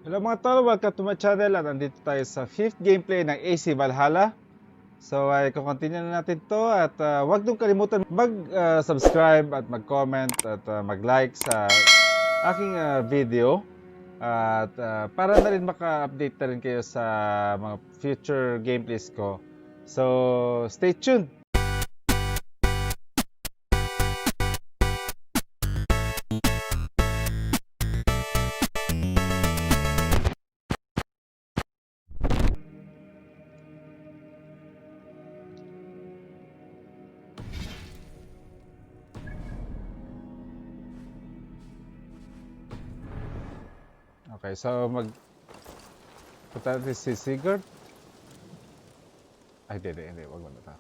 Hello mga tol, welcome to my channel at andito tayo sa 5th gameplay ng AC Valhalla. So ay kukontinue na natin to at huwag niyong kalimutan mag-subscribe at mag-comment at mag-like sa aking video. At para na rin maka-update na rin kayo sa mga future gameplays ko. So stay tuned! Okay, so punta natin si Sigurd. Ay, hindi. Wag mo na.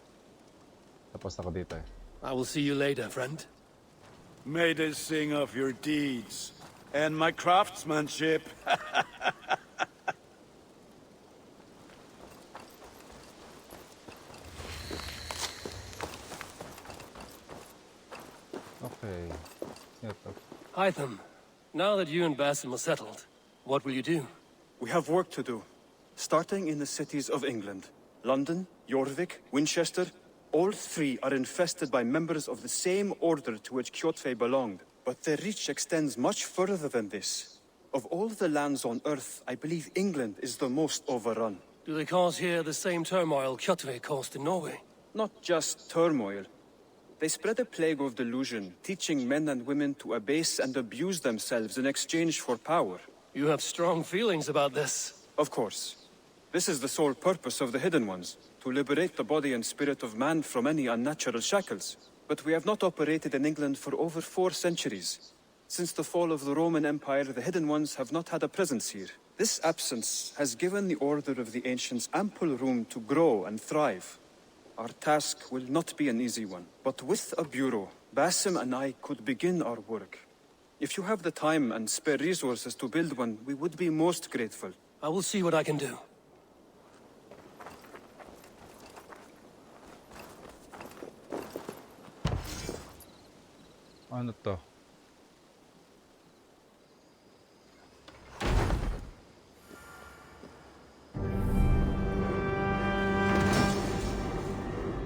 Tapos ako dito eh. I will see you later, friend. May they sing of your deeds and my craftsmanship. Okay. Ito. Hytham, now that you and Basim are settled, what will you do? We have work to do, starting in the cities of England. London, Jorvik, Winchester, all three are infested by members of the same order to which Kjotve belonged. But their reach extends much further than this. Of all the lands on Earth, I believe England is the most overrun. Do they cause here the same turmoil Kjotve caused in Norway? Not just turmoil. They spread a plague of delusion, teaching men and women to abase and abuse themselves in exchange for power. You have strong feelings about this. Of course. This is the sole purpose of the Hidden Ones, to liberate the body and spirit of man from any unnatural shackles. But we have not operated in England for over 4 centuries. Since the fall of the Roman Empire, the Hidden Ones have not had a presence here. This absence has given the Order of the Ancients ample room to grow and thrive. Our task will not be an easy one, but with a bureau, Basim and I could begin our work. If you have the time and spare resources to build one, we would be most grateful. I will see what I can do. Ano to?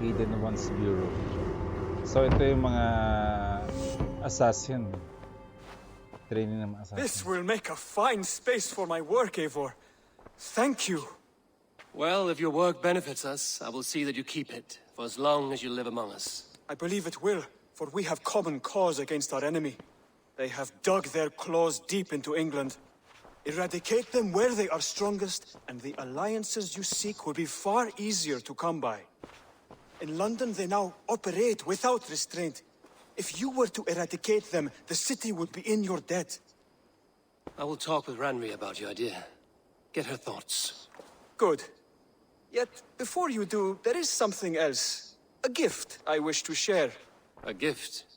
Hidden Ones Bureau. So ito yung mga assassin. Training ng mga assassin. This will make a fine space for my work, Eivor. Thank you. Well, if your work benefits us, I will see that you keep it, for as long as you live among us. I believe it will, for we have common cause against our enemy. They have dug their claws deep into England. Eradicate them where they are strongest, and the alliances you seek will be far easier to come by. In London, they now operate without restraint. If you were to eradicate them, the city would be in your debt. I will talk with Ranri about your idea. Get her thoughts. Good. Yet, before you do, there is something else. A gift I wish to share. A gift?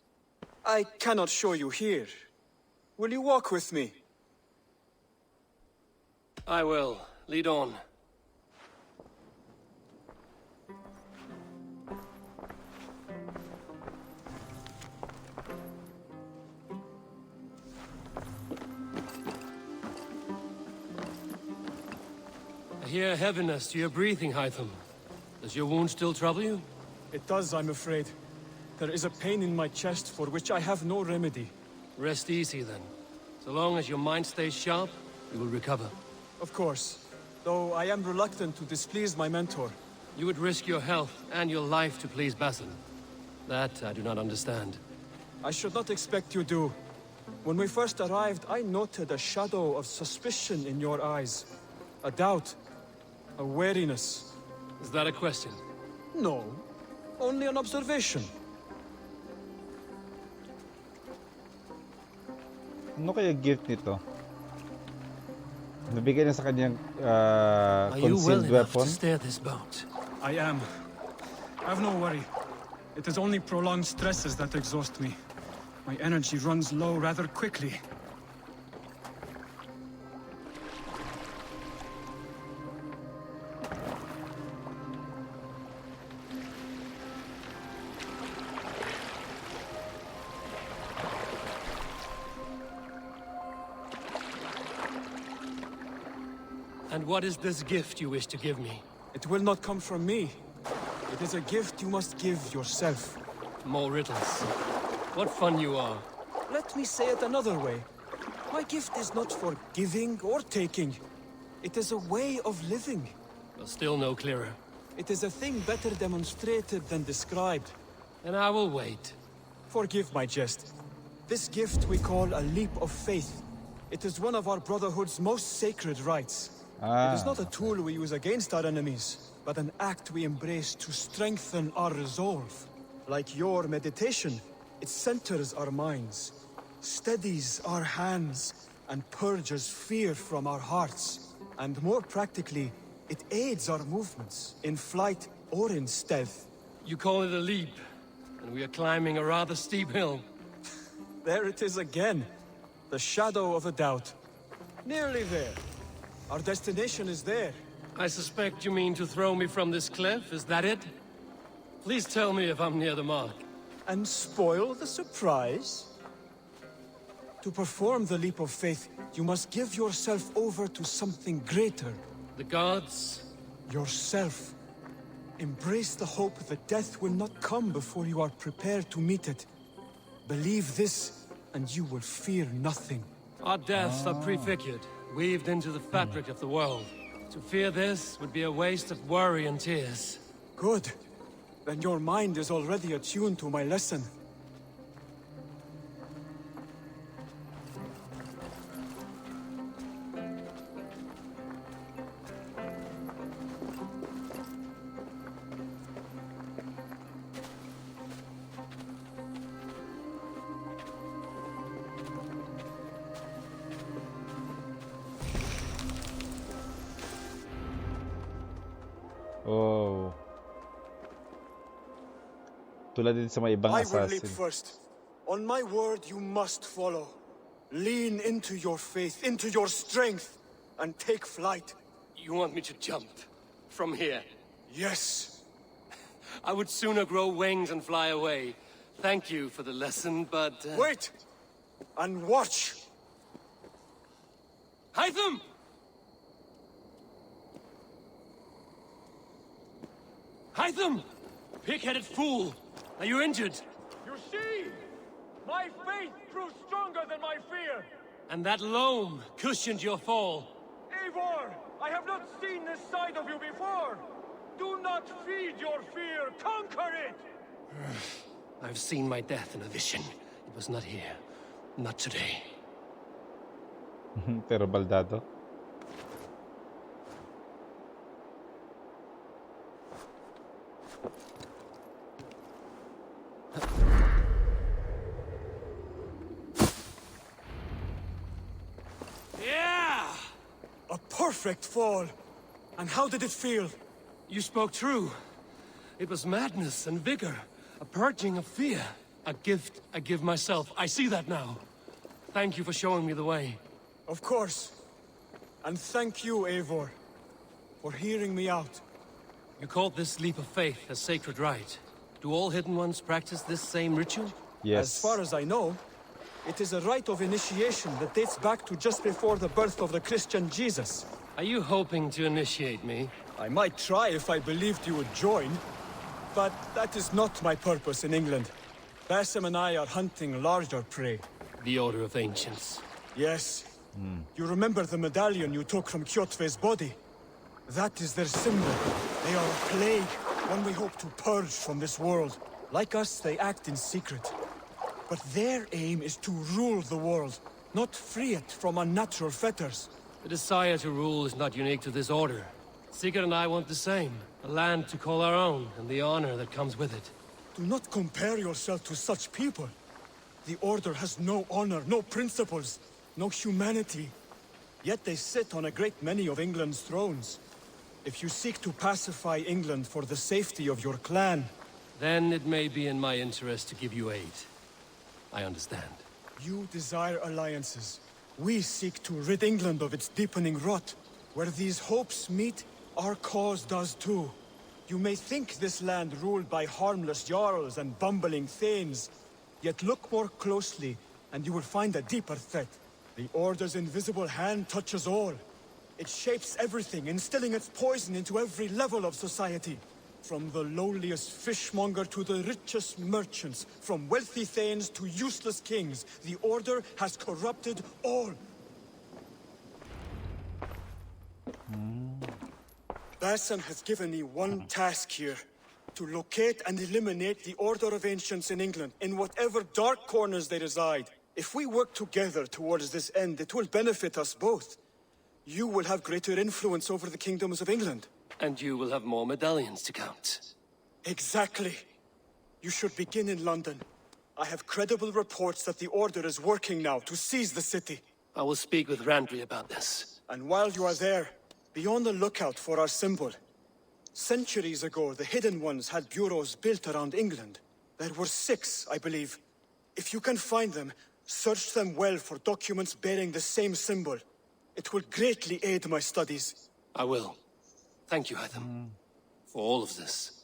I cannot show you here. Will you walk with me? I will. Lead on. I hear heaviness to your breathing, Hytham. Does your wound still trouble you? It does, I'm afraid. There is a pain in my chest for which I have no remedy. Rest easy, then. So long as your mind stays sharp, you will recover. Of course. Though I am reluctant to displease my mentor. You would risk your health and your life to please Basim. That I do not understand. I should not expect you do. When we first arrived, I noted a shadow of suspicion in your eyes. A doubt. A wariness. Is that a question? No. Only an observation. Ano kaya gift nito? Nabigay na sa kanyang Are you well concealed enough weapon. to steer this boat? I am. Have no worry. It is only prolonged stresses that exhaust me. My energy runs low rather quickly. And what is this gift you wish to give me? It will not come from me. It is a gift you must give yourself. More riddles. What fun you are. Let me say it another way. My gift is not for giving or taking. It is a way of living. But still no clearer. It is a thing better demonstrated than described. Then I will wait. Forgive my jest. This gift we call a leap of faith. It is one of our Brotherhood's most sacred rites. It is not a tool we use against our enemies, but an act we embrace to strengthen our resolve. Like your meditation, it centers our minds, steadies our hands, and purges fear from our hearts. And more practically, it aids our movements, in flight or in stealth. You call it a leap, and we are climbing a rather steep hill. There it is again. The shadow of a doubt. Nearly there. Our destination is there. I suspect you mean to throw me from this cliff, is that it? Please tell me if I'm near the mark. And spoil the surprise? To perform the leap of faith, you must give yourself over to something greater. The gods? Yourself. Embrace the hope that death will not come before you are prepared to meet it. Believe this, and you will fear nothing. Our deaths are prefigured, weaved into the fabric of the world. To fear this would be a waste of worry and tears. Good. Then your mind is already attuned to my lesson. Oh. Tulad din sa mga ibang I will leap assassin. first. On my word, you must follow. Lean into your faith, into your strength, and take flight. You want me to jump? From here? Yes. I would sooner grow wings and fly away. Thank you for the lesson, but... Wait! And watch! Hytham! Hytham! Pig-headed fool! Are you injured? You see? My faith proved stronger than my fear! And that loam cushioned your fall. Eivor! I have not seen this side of you before! Do not feed your fear, conquer it! I've seen my death in a vision. It was not here. Not today. Pero baldado. Yeah! A perfect fall! And how did it feel? You spoke true. It was madness and vigor. A purging of fear. A gift I give myself. I see that now. Thank you for showing me the way. Of course. And thank you, Eivor, for hearing me out. You called this leap of faith a sacred rite. Do all Hidden Ones practice this same ritual? Yes. As far as I know, it is a rite of initiation that dates back to just before the birth of the Christian Jesus. Are you hoping to initiate me? I might try if I believed you would join, but that is not my purpose in England. Basim and I are hunting larger prey. The Order of Ancients. Yes. You remember the medallion you took from Kjotve's body? That is their symbol. They are a plague, one we hope to purge from this world. Like us, they act in secret. But their aim is to rule the world, not free it from unnatural fetters. The desire to rule is not unique to this order. Sigurd and I want the same. A land to call our own, and the honor that comes with it. Do not compare yourself to such people. The Order has no honor, no principles, no humanity. Yet they sit on a great many of England's thrones. If you seek to pacify England for the safety of your clan, Then it may be in my interest to give you aid. I understand. you desire alliances. We seek to rid England of its deepening rot. Where these hopes meet, our cause does too. You may think this land ruled by harmless jarls and bumbling thanes. Yet look more closely, and you will find a deeper threat. The Order's invisible hand touches all. It shapes everything, instilling its poison into every level of society. From the lowliest fishmonger to the richest merchants, from wealthy thanes to useless kings, the Order has corrupted all. Basim has given me one task here. To locate and eliminate the Order of Ancients in England, in whatever dark corners they reside. If we work together towards this end, it will benefit us both. You will have greater influence over the kingdoms of England. And you will have more medallions to count. Exactly. You should begin in London. I have credible reports that the Order is working now to seize the city. I will speak with Randry about this. And while you are there, be on the lookout for our symbol. Centuries ago, the Hidden Ones had bureaus built around England. There were 6, I believe. If you can find them, search them well for documents bearing the same symbol. It will greatly aid my studies. I will. Thank you, Hytham, for all of this.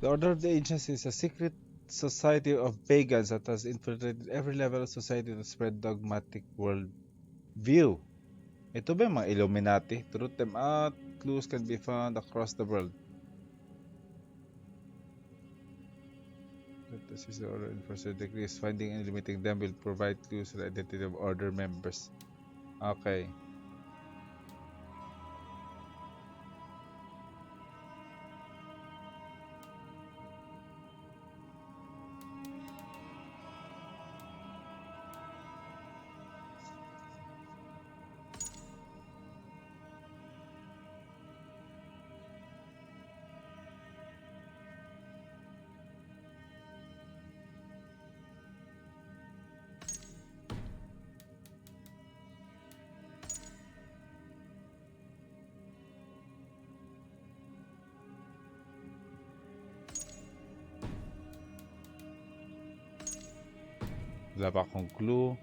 The Order of the Ancients is a secret society of pagans that has infiltrated every level of society to spread dogmatic world view. Ito ba yung mga Illuminati? To root them out, clues can be found across the world. This is the Order enforcer degrees. Finding and limiting them will provide clues to the identity of Order members. Okay. Wala pa akong clue.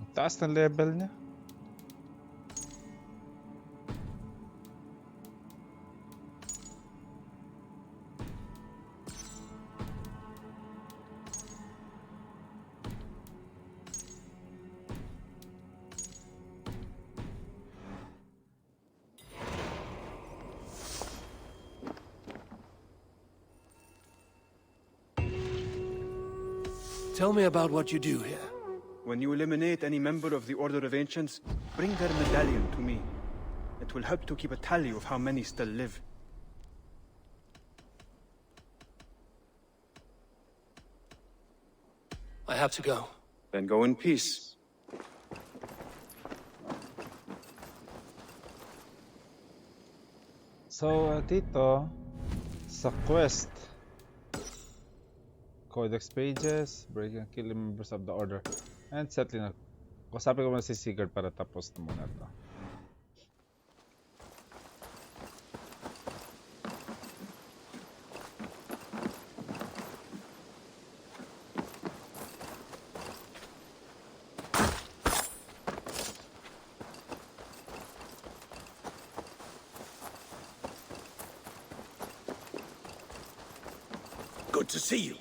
Ang taas ng level niya. Tell me about what you do here. When you eliminate any member of the Order of Ancients, bring their medallion to me. It will help to keep a tally of how many still live. I have to go. Then go in peace. So, dito, sa quest, Codex pages, break and kill members of the Order, and settling. Kusapin ko muna si Sigurd para tapos na muna ito. Good to see you.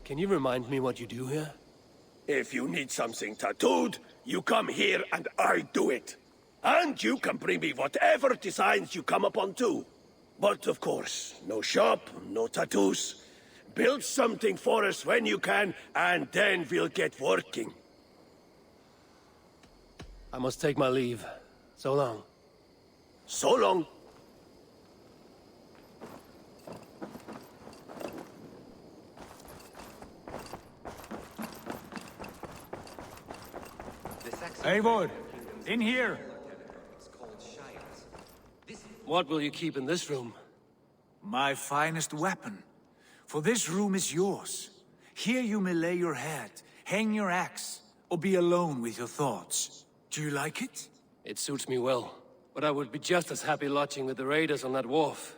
Can you remind me what you do here? If you need something tattooed, you come here and I do it. And you can bring me whatever designs you come upon too. But of course, no shop, no tattoos. Build something for us when you can, and then we'll get working. I must take my leave. So long. So long. Eivor, in here! What will you keep in this room? My finest weapon. For this room is yours. Here you may lay your head, hang your axe, or be alone with your thoughts. Do you like it? It suits me well. But I would be just as happy lodging with the raiders on that wharf.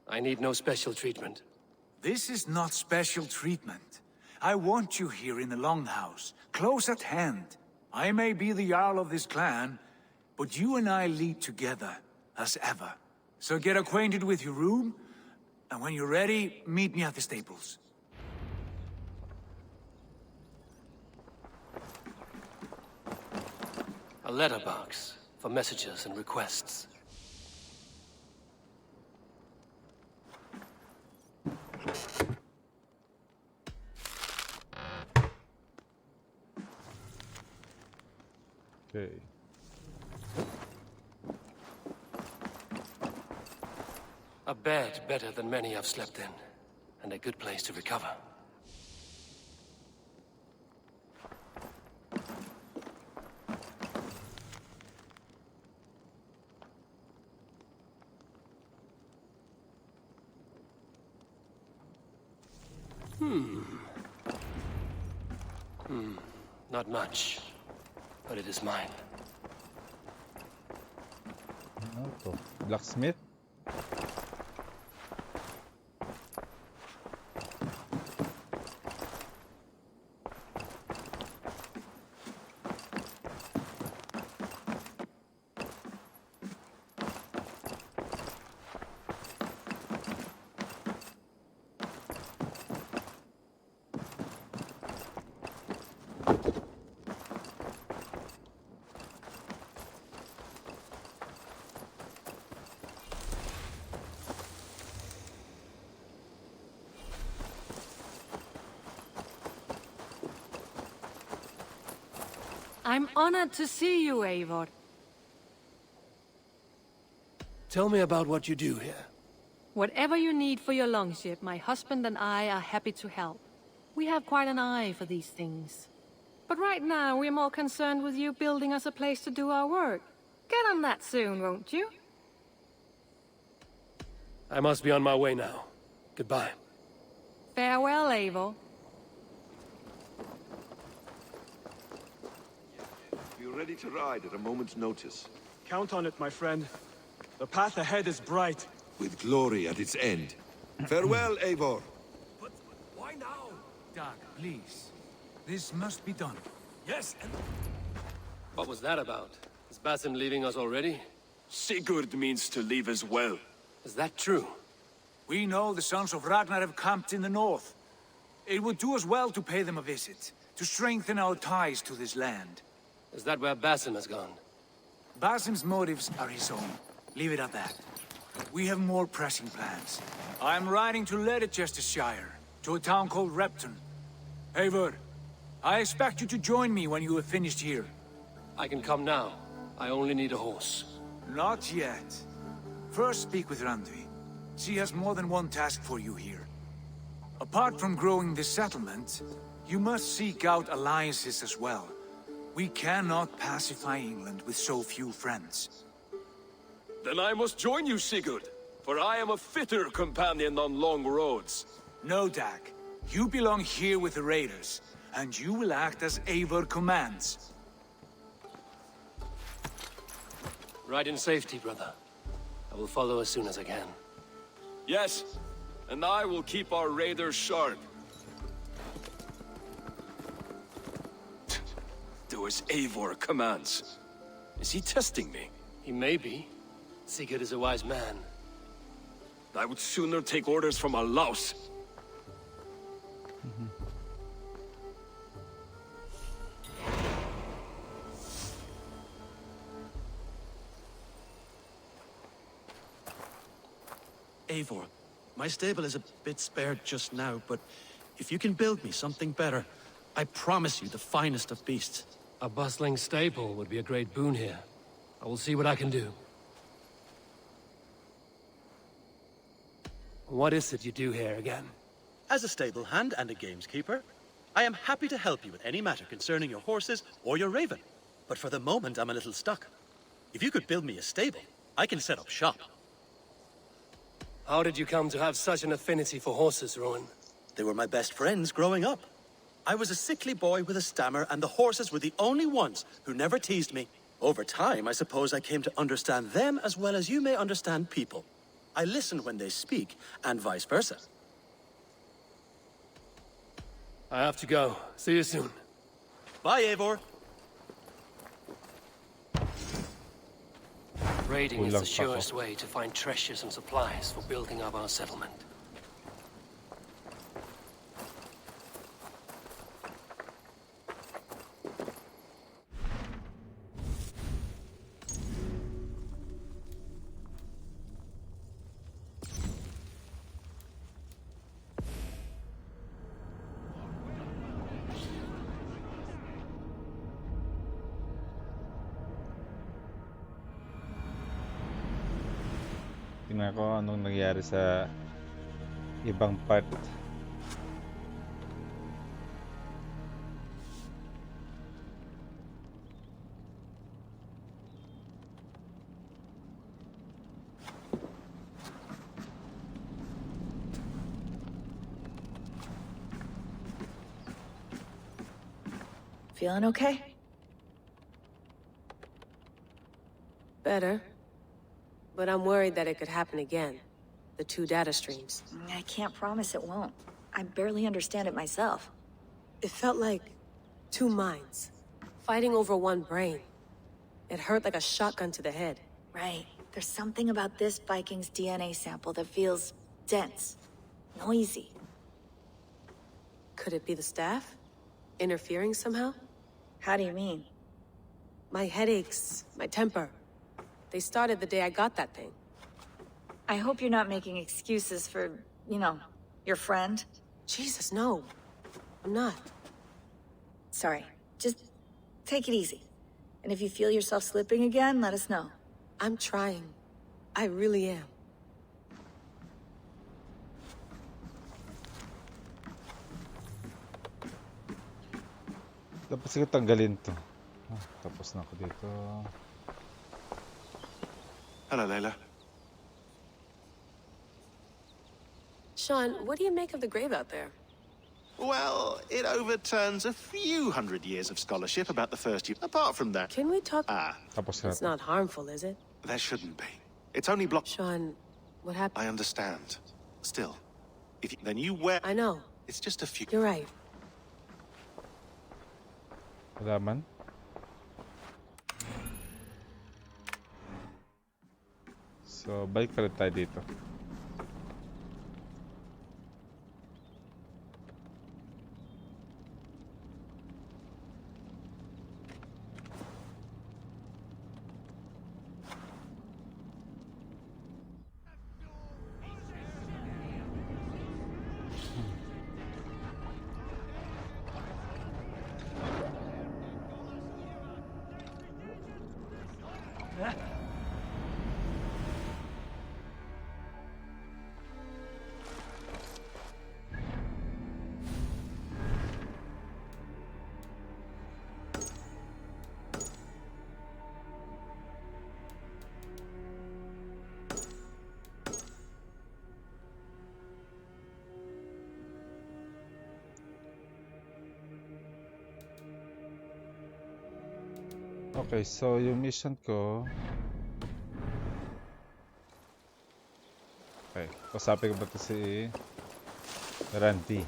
I need no special treatment. This is not special treatment. I want you here in the Longhouse, close at hand. I may be the Jarl of this clan, but you and I lead together, as ever. So get acquainted with your room, and when you're ready, meet me at the stables. A letterbox for messages and requests. Okay. A bed better than many I've slept in, and a good place to recover. Not much, but it is mine. Ano to? Blacksmith? I'm honored to see you, Eivor. Tell me about what you do here. Whatever you need for your longship, my husband and I are happy to help. We have quite an eye for these things. But right now, we're more concerned with you building us a place to do our work. Get on that soon, won't you? I must be on my way now. Goodbye. Farewell, Eivor. Be ready to ride at a moment's notice. Count on it, my friend. The path ahead is bright. With glory at its end. Farewell, Eivor. But why now? Dag, please. This must be done. Yes, and... What was that about? Is Basim leaving us already? Sigurd means to leave as well. Is that true? We know the sons of Ragnar have camped in the north. It would do us well to pay them a visit, to strengthen our ties to this land. Is that where Basim has gone? Basim's motives are his own. Leave it at that. We have more pressing plans. I'm riding to Leicestershire, to a town called Repton. Eivor, I expect you to join me when you have finished here. I can come now. I only need a horse. Not yet. First speak with Randvi. She has more than one task for you here. Apart from growing this settlement, you must seek out alliances as well. We cannot pacify England with so few friends. Then I must join you, Sigurd, for I am a fitter companion on long roads. No, Dag. You belong here with the raiders, and you will act as Eivor commands. Ride in safety, brother. I will follow as soon as I can. Yes, and I will keep our raiders sharp. Do as Eivor commands. Is he testing me? He may be. Sigurd is a wise man. I would sooner take orders from a louse. Eivor, my stable is a bit spared just now, but if you can build me something better, I promise you the finest of beasts. A bustling stable would be a great boon here. I will see what I can do. What is it you do here again? As a stable hand and a gameskeeper, I am happy to help you with any matter concerning your horses or your raven. But for the moment, I'm a little stuck. If you could build me a stable, I can set up shop. How did you come to have such an affinity for horses, Rowan? They were my best friends growing up. I was a sickly boy with a stammer, and the horses were the only ones who never teased me. Over time, I suppose I came to understand them as well as you may understand people. I listen when they speak, and vice versa. I have to go. See you soon. Bye, Eivor. Raiding is the Kulang pa ako. surest way to find treasures and supplies for building up our settlement. Tingnan ko anong nangyari sa ibang part. Feeling okay? Better. But I'm worried that it could happen again. The two data streams. I can't promise it won't. I barely understand it myself. It felt like two minds, fighting over one brain. It hurt like a shotgun to the head. Right. There's something about this Viking's DNA sample that feels dense, noisy. Could it be the staff? Interfering somehow? How do you mean? My headaches, my temper. They started the day I got that thing. I hope you're not making excuses for, you know, your friend. Jesus, no. I'm not. Sorry. Just take it easy. And if you feel yourself slipping again, let us know. I'm trying. I really am. Dapat sige tanggalin to. Tapos na ako dito. Hello, Layla. Sean, what do you make of the grave out there? Well, it overturns a few hundred years of scholarship about the first year. Apart from that... Can we talk? Tapos na. It's not harmful, is it? There shouldn't be. It's only block... Sean, what happened? I understand. Still, if you, then you wear... I know. It's just a few... You're right. Wala man. So, balik pa rin tayo dito. Okay, so yung mission ko... Okay, kasapin ko ba ito si Randy?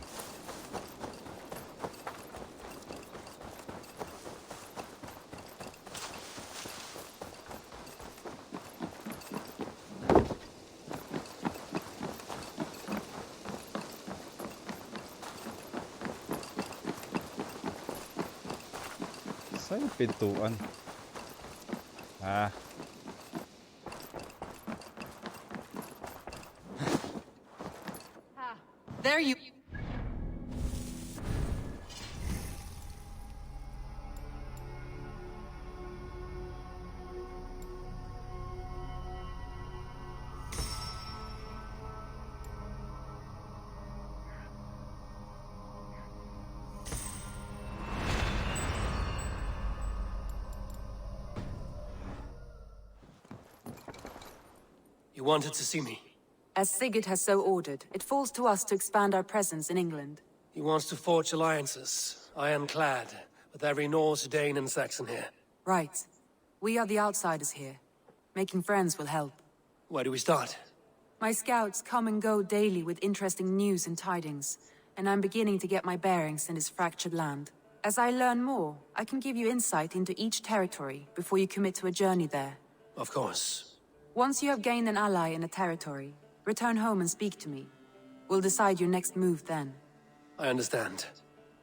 Saan yung pintuan? There you... You wanted to see me? As Sigurd has so ordered, it falls to us to expand our presence in England. He wants to forge alliances, ironclad, with every Norse, Dane, and Saxon here. Right. We are the outsiders here. Making friends will help. Where do we start? My scouts come and go daily with interesting news and tidings, and I'm beginning to get my bearings in this fractured land. As I learn more, I can give you insight into each territory before you commit to a journey there. Of course. Once you have gained an ally in a territory, return home and speak to me. We'll decide your next move then. I understand.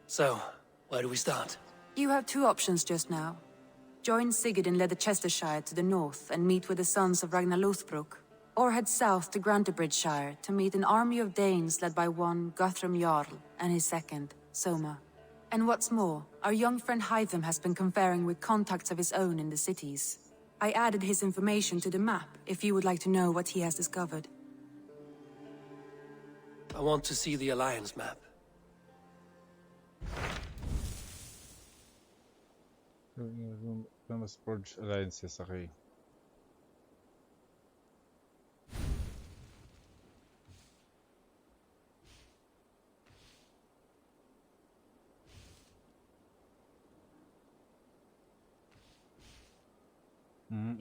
So, where do we start? You have two options just now. Join Sigurd in Leicestershire to the north and meet with the sons of Ragnar Lothbrok, or head south to Grantebridgeshire to meet an army of Danes led by one Guthrum Jarl and his second, Soma. And what's more, our young friend Hytham has been conferring with contacts of his own in the cities. I added his information to the map if you would like to know what he has discovered. I want to see the Alliance map. Must forge alliances, okay.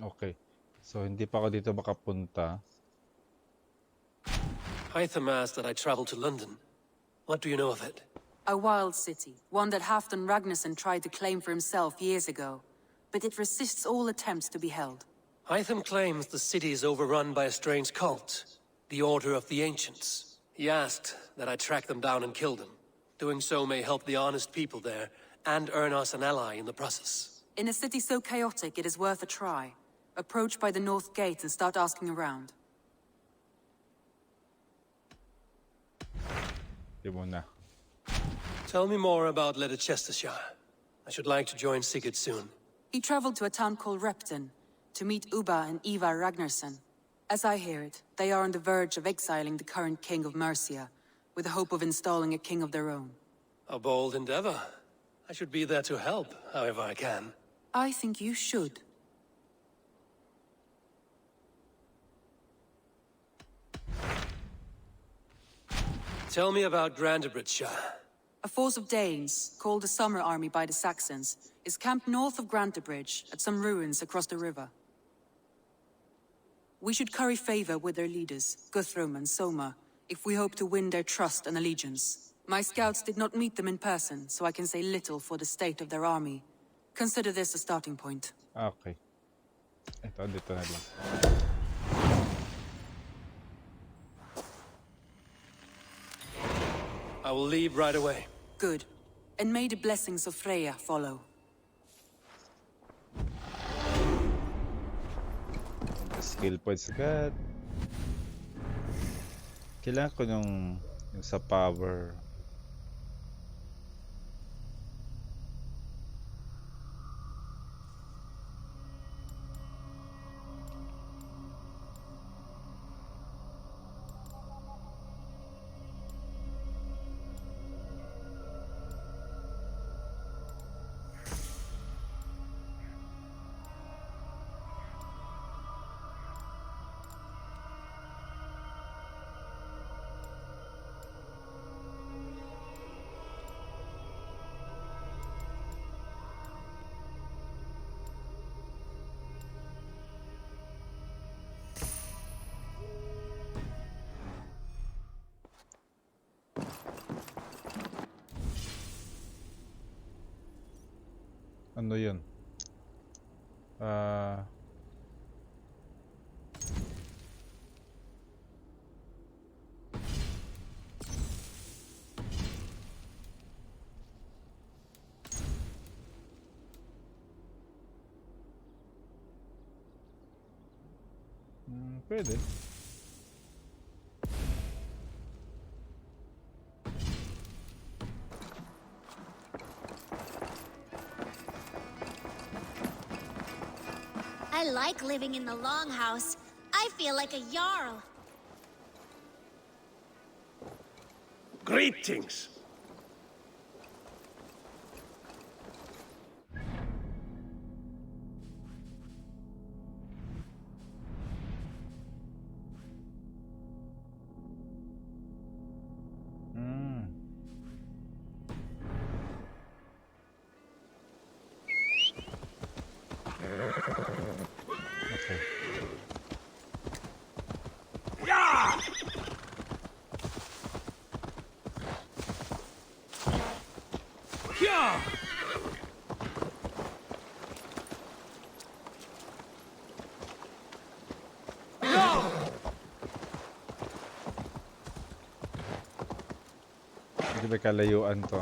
Okay. So, hindi pa ako dito makapunta. Hytham asked that I travel to London. What do you know of it? A wild city, one that Halfdan Ragnarsson tried to claim for himself years ago, but it resists all attempts to be held. Hytham claims the city is overrun by a strange cult, the Order of the Ancients. He asked that I track them down and kill them. Doing so may help the honest people there, and earn us an ally in the process. In a city so chaotic, it is worth a try. Approach by the North Gate and start asking around. Tell me more about Leicestershire. I should like to join Sigurd soon. He traveled to a town called Repton to meet Ubba and Ivar Ragnarsson. As I hear it, they are on the verge of exiling the current king of Mercia, with the hope of installing a king of their own. A bold endeavor. I should be there to help, however I can. I think you should. Tell me about Grantebridgeshire. A force of Danes, called the Summer Army by the Saxons, is camped north of Grantebridge at some ruins across the river. We should curry favor with their leaders, Guthrum and Soma, if we hope to win their trust and allegiance. My scouts did not meet them in person, so I can say little for the state of their army. Consider this a starting point. Okay. Ito, dito na lang. I will leave right away. Good. And may the blessings of Freya follow. Skill points agad. Kailangan ko yung sa power. Ano yun? Pwede. I like living in the longhouse. I feel like a jarl. Greetings. Hindi may kalayuan to.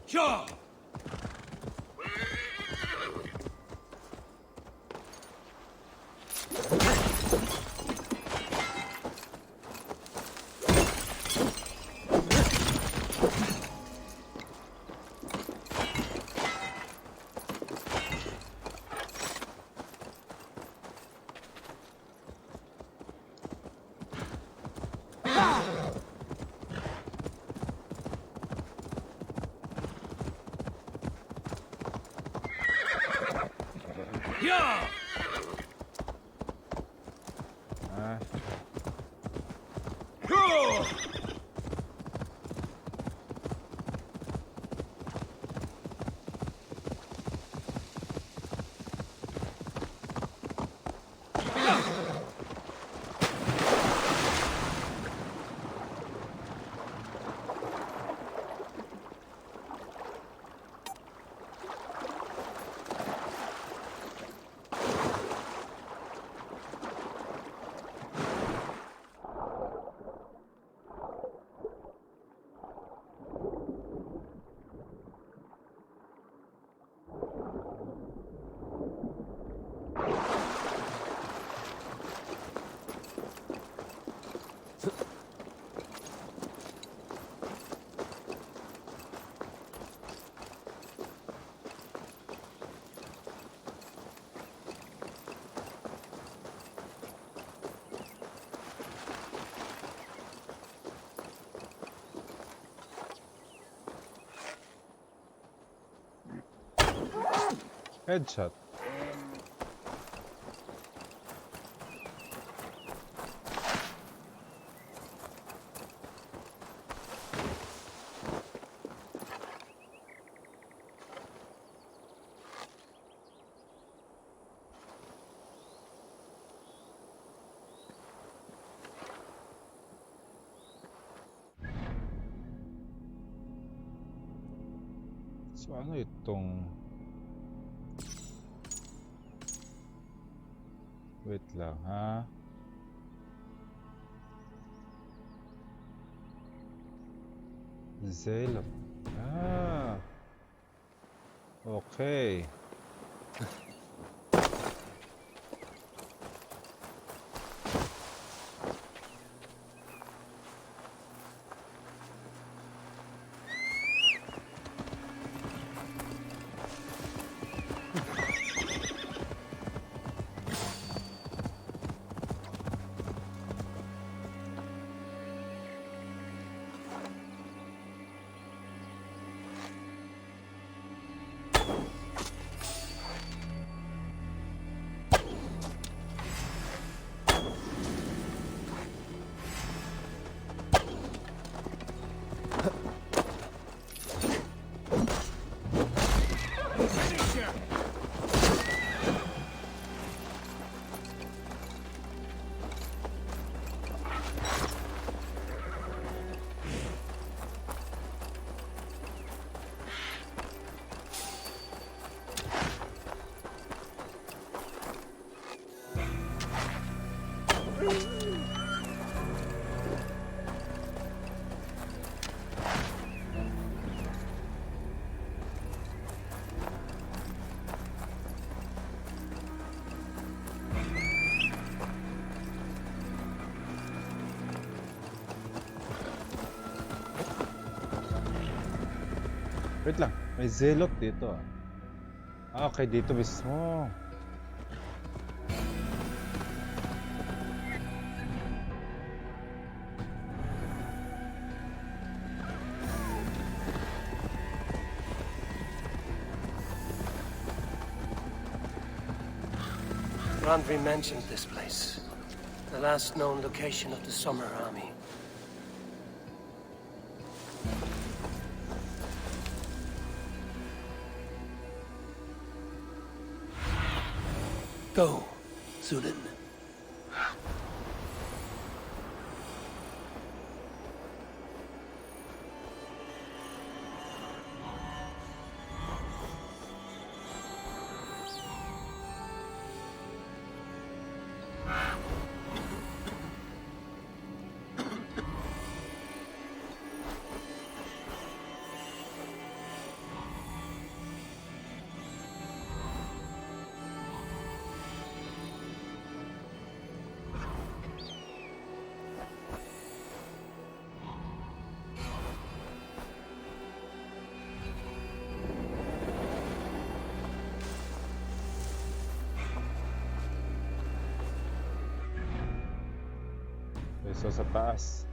Sure. Headshot. So ano itong... Wait lang, ha? Zelo. Ah. Okay. Wait lang, may zelot dito ah. Ah, okay, dito mismo. Randvi mentioned this place. The last known location of the Summer Army. Go, Zulin. So sa taas.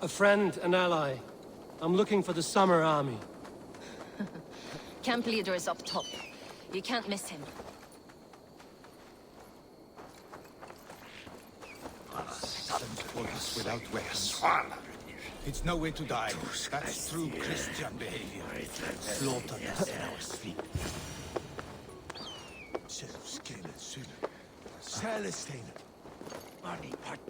A friend, an ally. I'm looking for the Summer Army. Camp leader is up top. You can't miss him. Without weapons. It's no way to die. That's true Christian behavior. Slaughter us in our sleep. Celestine. Money partner.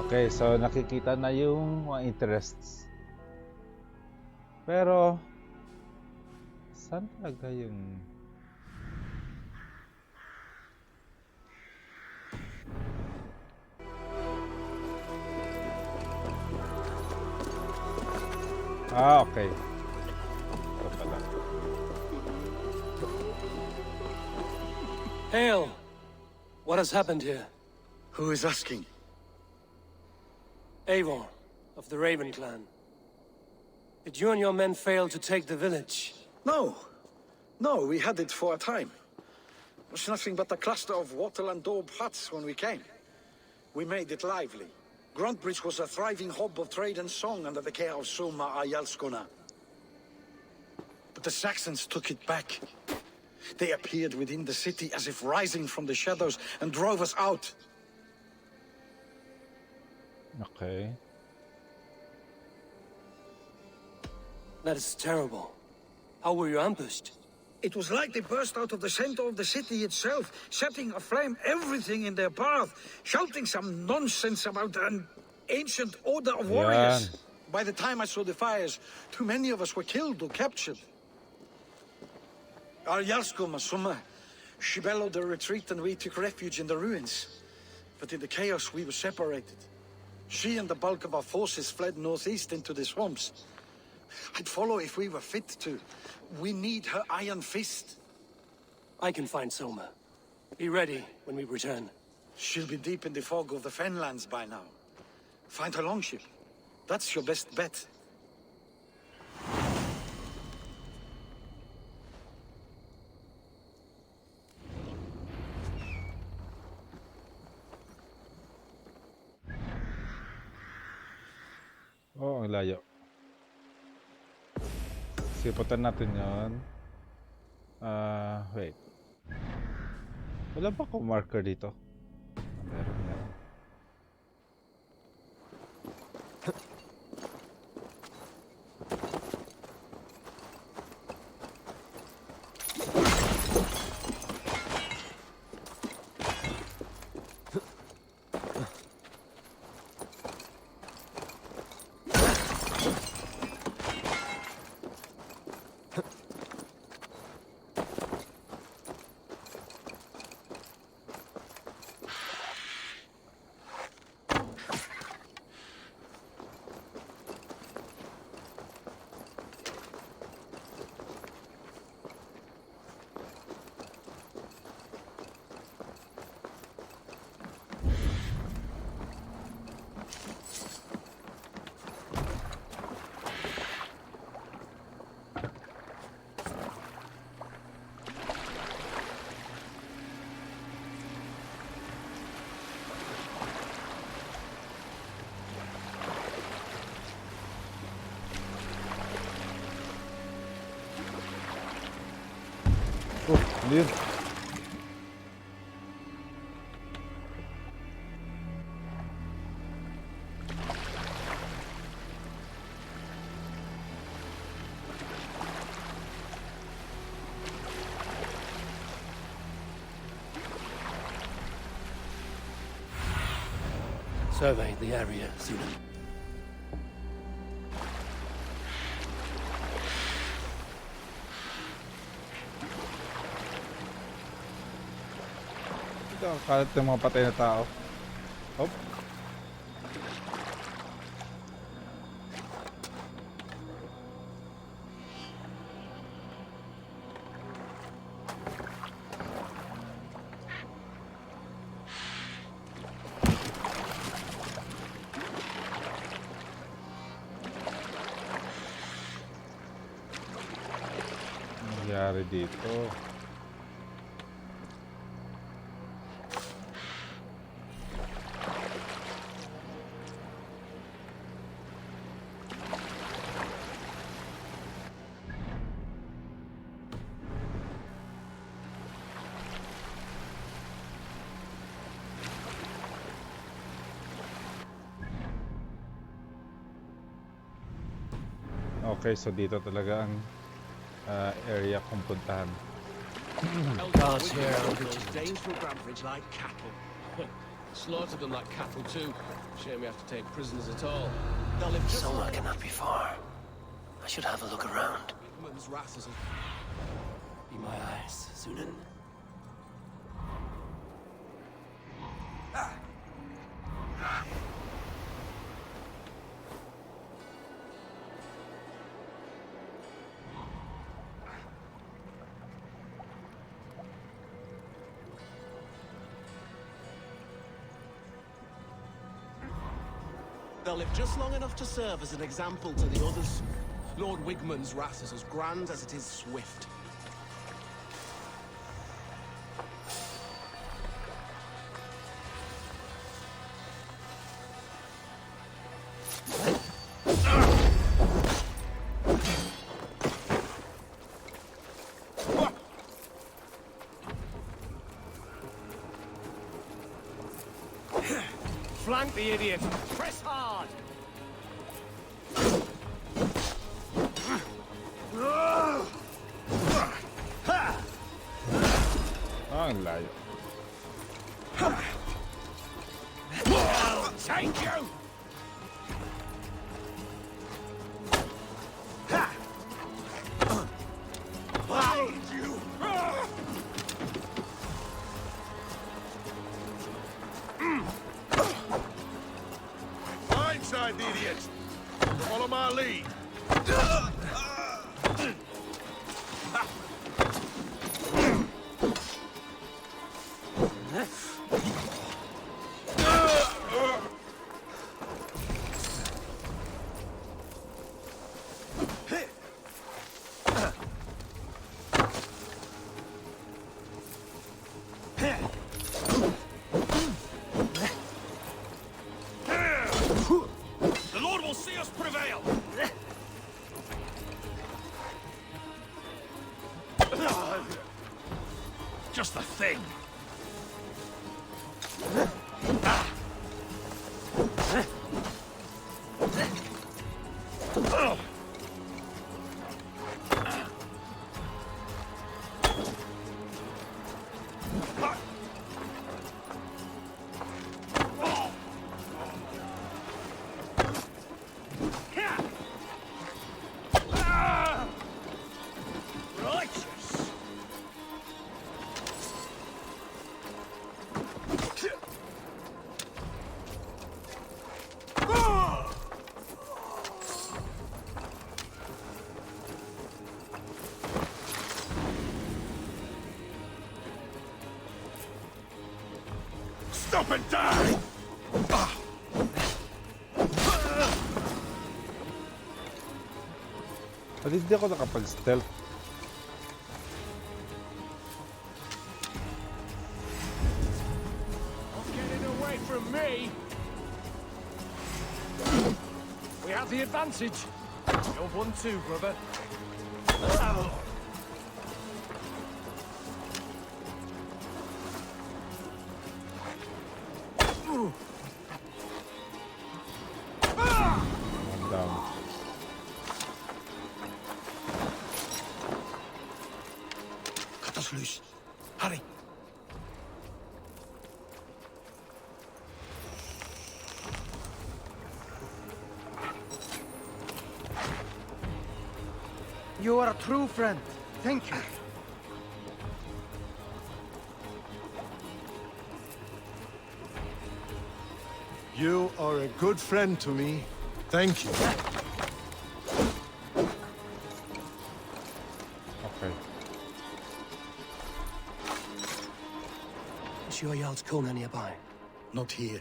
Okay, so nakikita na yung mga interests. Pero saan talaga yung okay. Ito pala. Hail! What has happened here? Who is asking? Eivor, of the Raven clan. Did you and your men fail to take the village? No. No, we had it for a time. It was nothing but a cluster of wattle and daub huts when we came. We made it lively. Gruntbridge was a thriving hub of trade and song under the care of Soma Ayalskona. But the Saxons took it back. They appeared within the city as if rising from the shadows and drove us out. Okay. That is terrible. How were you ambushed? It was like they burst out of the center of the city itself, setting aflame everything in their path, shouting some nonsense about an ancient order of warriors. By the time I saw the fires, too many of us were killed or captured. Our Yarsko Masuma, she bellowed a retreat and we took refuge in the ruins. But in the chaos, we were separated. She and the bulk of our forces fled northeast into the swamps. I'd follow if we were fit to. We need her iron fist. I can find Soma. Be ready when we return. She'll be deep in the fog of the Fenlands by now. Find her longship. That's your best bet. ang layo. Siputan natin yon. Wait. Wala ba akong marker dito? Meron. Ano yun? Survey the area, Sunan. Ito, kalat ng mga patay na tao. Hop. Nangyari dito. Okay, so dito talaga ang area kung puntahan. Guards here. Those Danes from Grantbridge like cattle. Slaughtered them like cattle too. Shame we have to take prisoners at all. They'll live just Somewhere cannot be far. I should have a look around. Be my eyes, Sunan. They'll live just long enough to serve as an example to the others. Lord Wigmund's wrath is as grand as it is swift. Flank the idiot! Press hard! Ang layo. I'll take you! Find you! Blindside the idiots! Follow my lead! The Lord will see us prevail! thing! Stop and die! At hindi ako nakapag-stealth. Getting away from me! We have the advantage. You're 1-2, brother. I'm down. Cut us loose. Hurry. You are a true friend. Thank you. You are a good friend to me. Thank you. Okay. Is your Jarl's Kona nearby? Not here.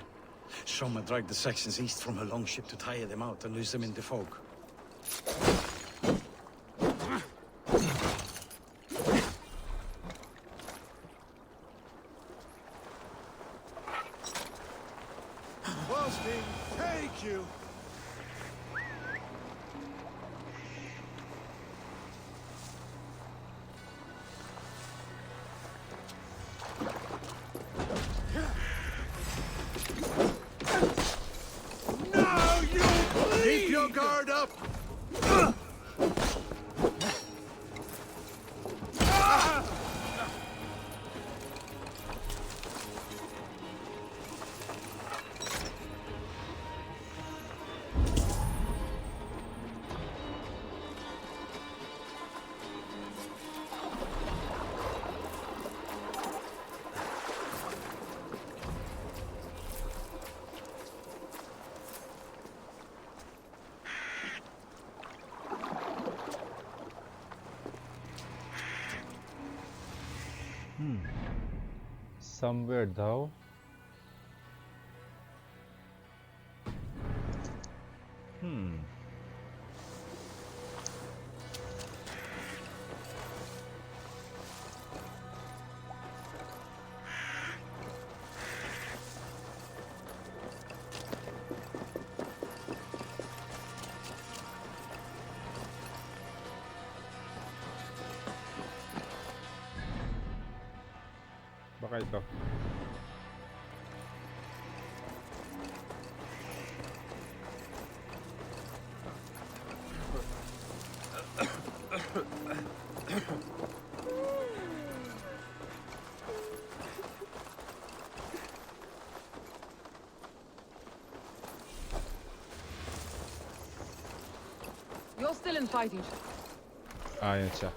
Soma dragged the Saxons east from her longship to tire them out and lose them in the fog. Boasting, thank you. Now you bleed! Keep your guard up. Somewhere daw. Baka ito. You're still in fighting. Ah, yan siya.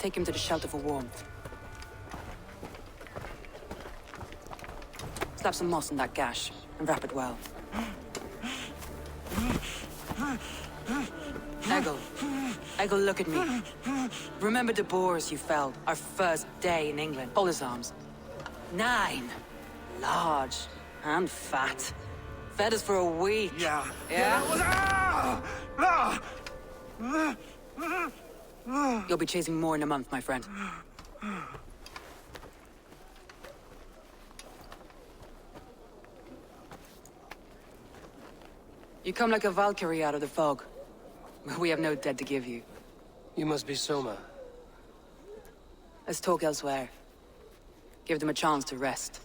Take him to the shelter for warmth. Slap some moss in that gash and wrap it well. Eggle, look at me. Remember the boars you felled our first day in England? Hold his arms. 9. Large and fat. Fed us for a week. Yeah. Yeah? You'll be chasing more in a month, my friend. You come like a Valkyrie out of the fog. We have no dead to give you. You must be Soma. Let's talk elsewhere. Give them a chance to rest.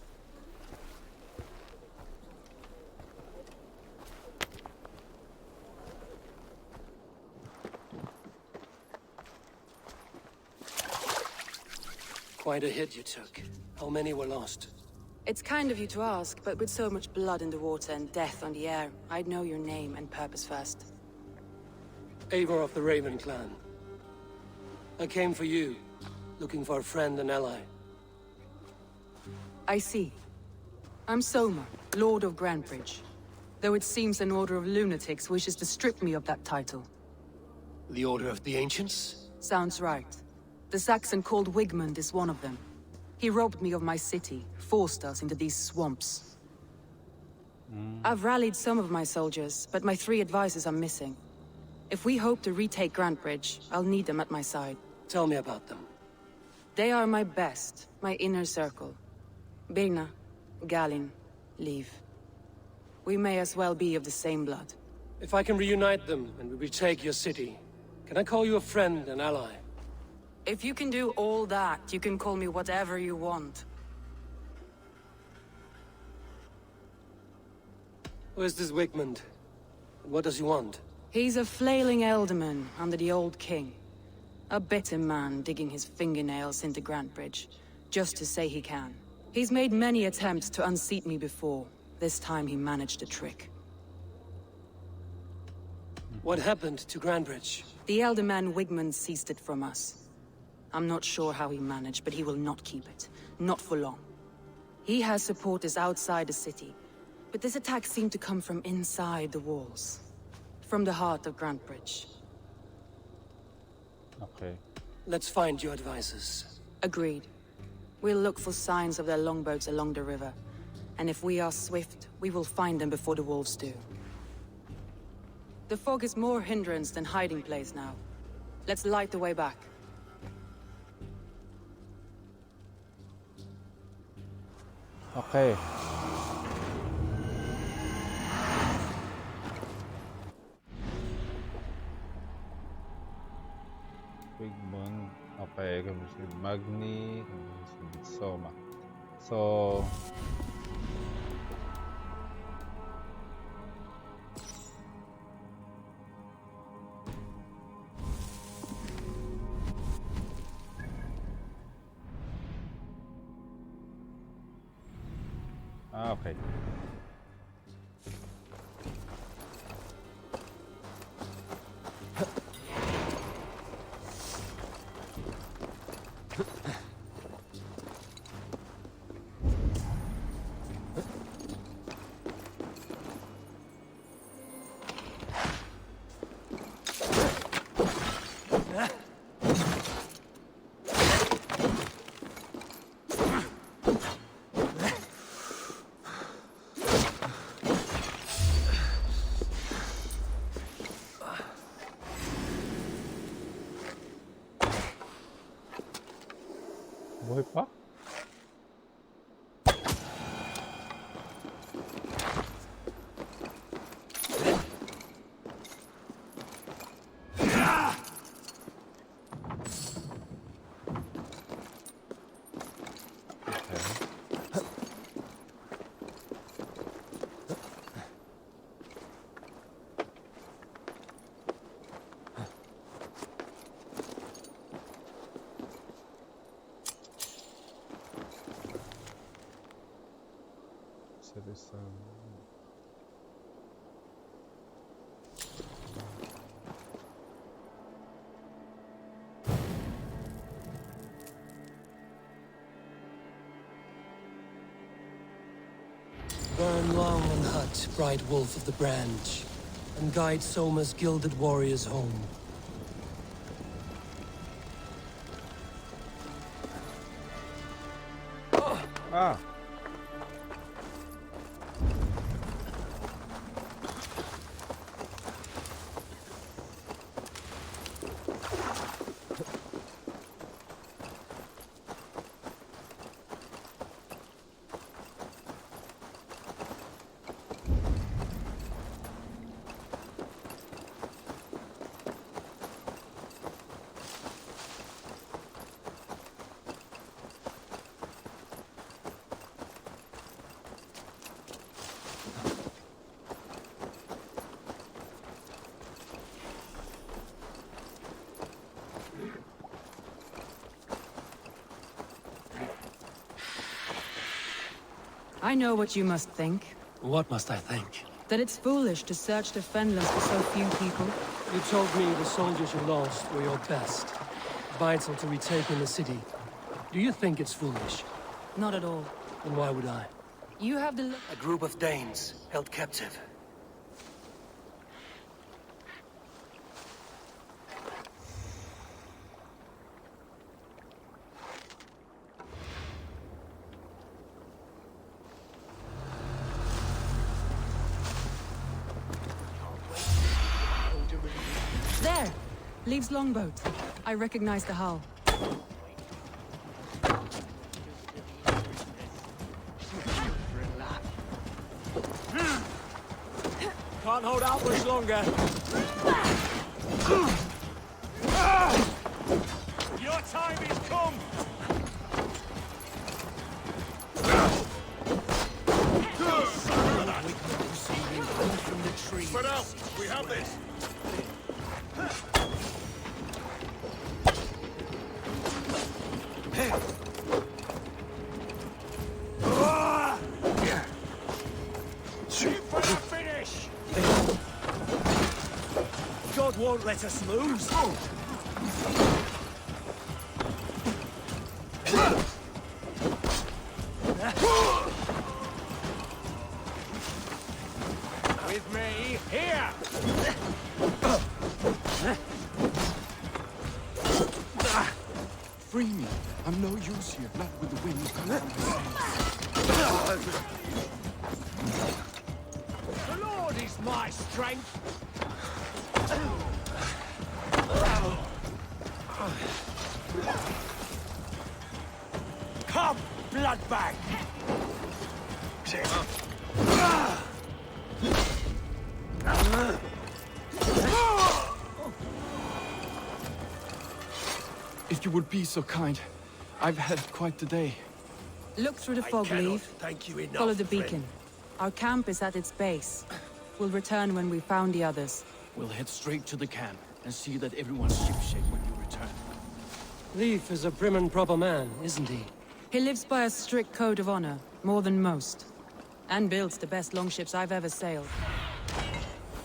Quite a hit you took. How many were lost? It's kind of you to ask, but with so much blood in the water and death on the air, I'd know your name and purpose first. Eivor of the Raven clan. I came for you, looking for a friend and ally. I see. I'm Soma, Lord of Grandbridge. Though it seems an order of lunatics wishes to strip me of that title. The Order of the Ancients? Sounds right. The Saxon called Wigmund is one of them. He robbed me of my city, forced us into these swamps. I've rallied some of my soldiers, but my 3 advisors are missing. If we hope to retake Grantebridge, I'll need them at my side. Tell me about them. They are my best, my inner circle. Birna, Galin, Liv. We may as well be of the same blood. If I can reunite them and we retake your city, can I call you a friend and ally? If you can do all that, you can call me whatever you want. Who is this Wigmund? And what does he want? He's a flailing elderman under the old king. A bitter man digging his fingernails into Grantebridge, just to say he can. He's made many attempts to unseat me before. This time he managed a trick. What happened to Grantebridge? The elderman Wigmund seized it from us. I'm not sure how he managed, but he will not keep it. Not for long. He has supporters outside the city, but this attack seemed to come from inside the walls. From the heart of Grantebridge. Okay. Let's find your advisors. Agreed. We'll look for signs of their longboats along the river. And if we are swift, we will find them before the wolves do. The fog is more hindrance than hiding place now. Let's light the way back. Okay. Wigmund. Okay, kamusin Magni, kamusin Soma. So okay. Buhay pa? Burn long and hut, bright wolf of the branch, and guide Soma's gilded warriors home. Ah. I know what you must think. What must I think? That it's foolish to search the Fenlands for so few people. You told me the soldiers you lost were your best. Vital to retake in the city. Do you think it's foolish? Not at all. Then why would I? You have the... A group of Danes held captive. There! Leaves longboat. I recognize the hull. Can't hold out much longer. Your time is come! Spread out! We have this! Shoot for the finish! God won't let us lose. With me, here! Free me. I'm no use here, not with the wind coming from The Lord is my strength. Come, bloodbag! If you would be so kind, I've had quite the day. Look through the fog leaf. Thank you enough, Follow the friend. beacon. Our camp is at its base. We'll return when we found the others. We'll head straight to the camp and see that everyone's shipshape when you return. Leif is a prim and proper man, isn't he? He lives by a strict code of honor, more than most. And builds the best longships I've ever sailed.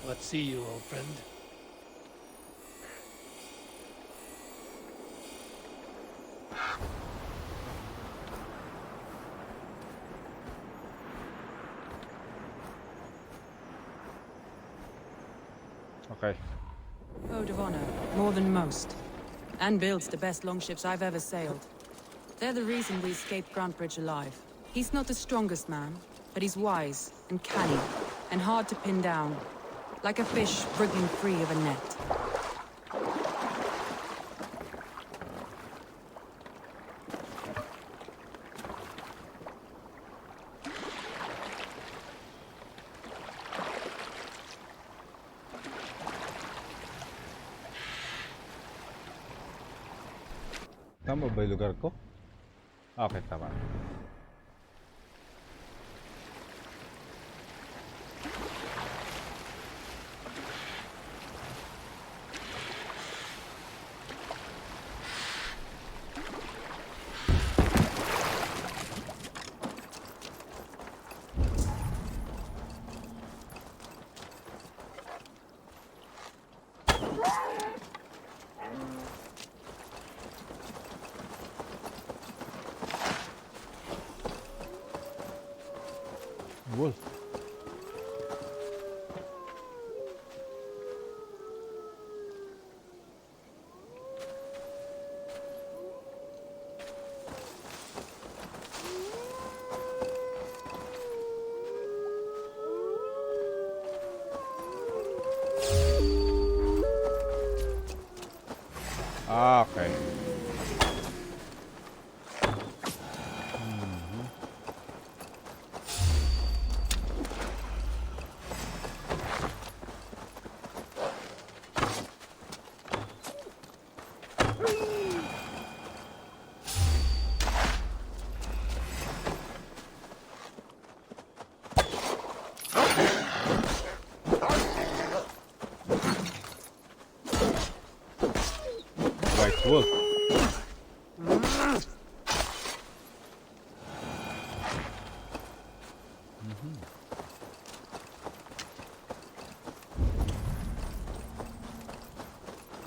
Let's see you, old friend. Okay. Code of honor, more than most. And builds the best longships I've ever sailed. They're the reason we escaped Grantebridge alive. He's not the strongest man, but he's wise and canny, and hard to pin down. Like a fish wriggling free of a net. Tama ba yung lugar ko? Okay, tama. Wolf. Okay.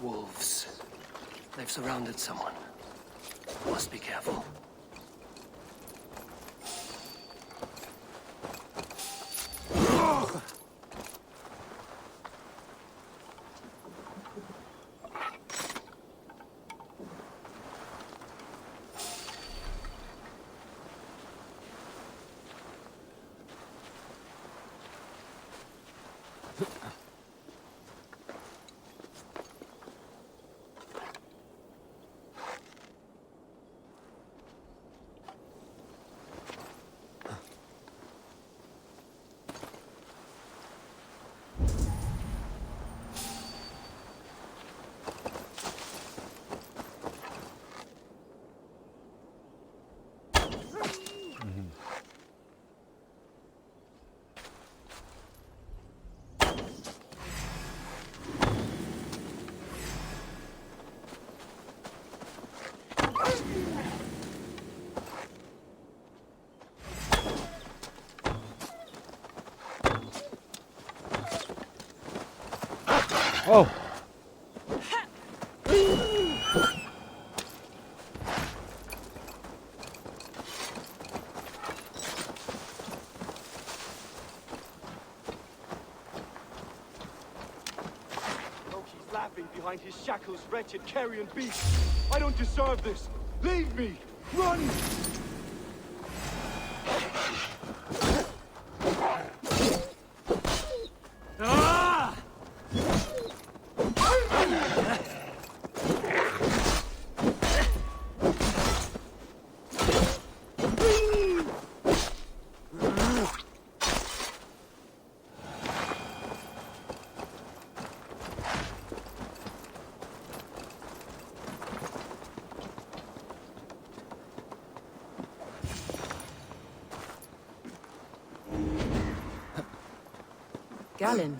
Wolves. They've surrounded someone. Must be careful. Oh! Loki's laughing behind his shackles, wretched carrion beast. I don't deserve this. Leave me! Run! Galen,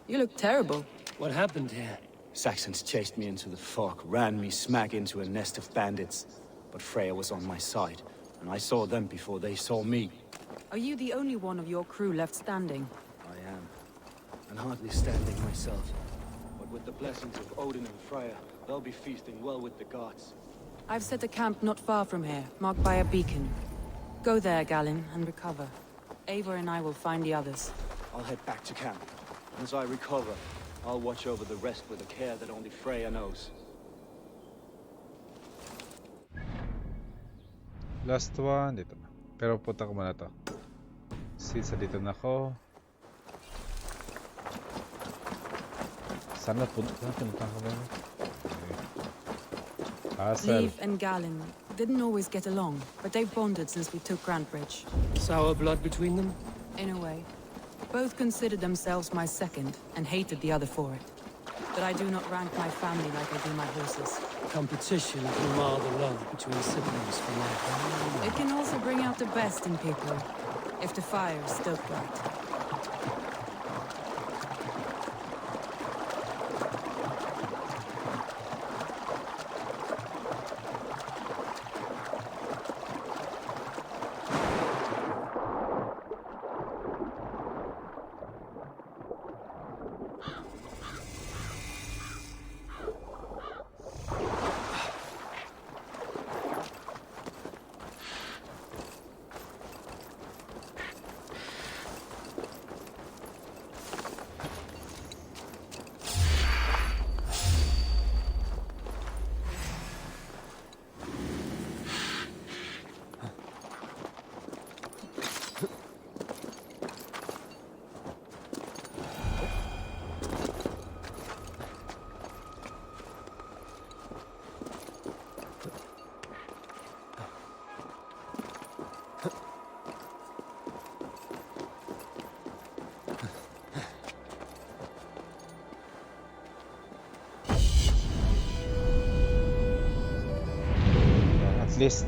you look terrible. What happened here? Saxons chased me into the fog, ran me smack into a nest of bandits. But Freya was on my side, and I saw them before they saw me. Are you the only one of your crew left standing? I am. And hardly standing myself. But with the blessings of Odin and Freya, they'll be feasting well with the gods. I've set a camp not far from here, marked by a beacon. Go there, Galen, and recover. Eivor and I will find the others. I'll head back to camp. As I recover, I'll watch over the rest with a care that only Freya knows. Last one, dito na. Pero punta ko muna to. Since dito na ako. Sana punta ko ba? Leif and Galen didn't always get along, but they've bonded since we took Grantebridge. Sour blood between them? In a way. Both considered themselves my second, and hated the other for it. But I do not rank my family like I do my horses. Competition can mar the love between siblings for life. It can also bring out the best in people, if the fire is still bright. List.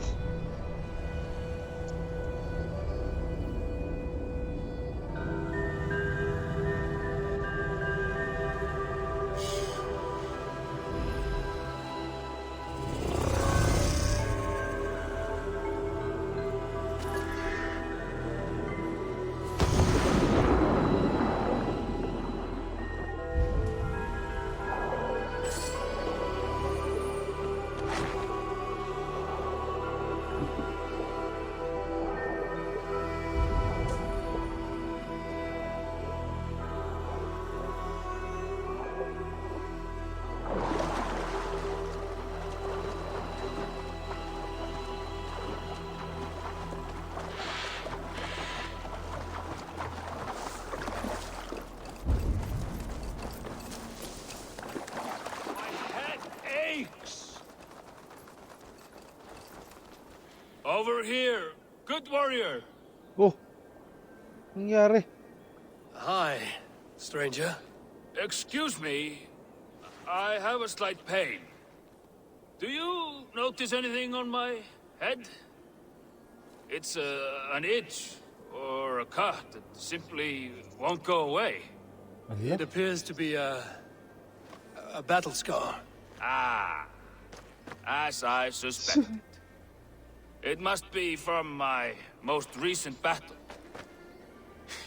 Over here, good warrior. Oh, nangyari? Hi, stranger. Excuse me, I have a slight pain. Do you notice anything on my head? It's an itch or a cut that simply won't go away. It appears to be a battle scar. Ah, as I suspected. It must be from my most recent battle.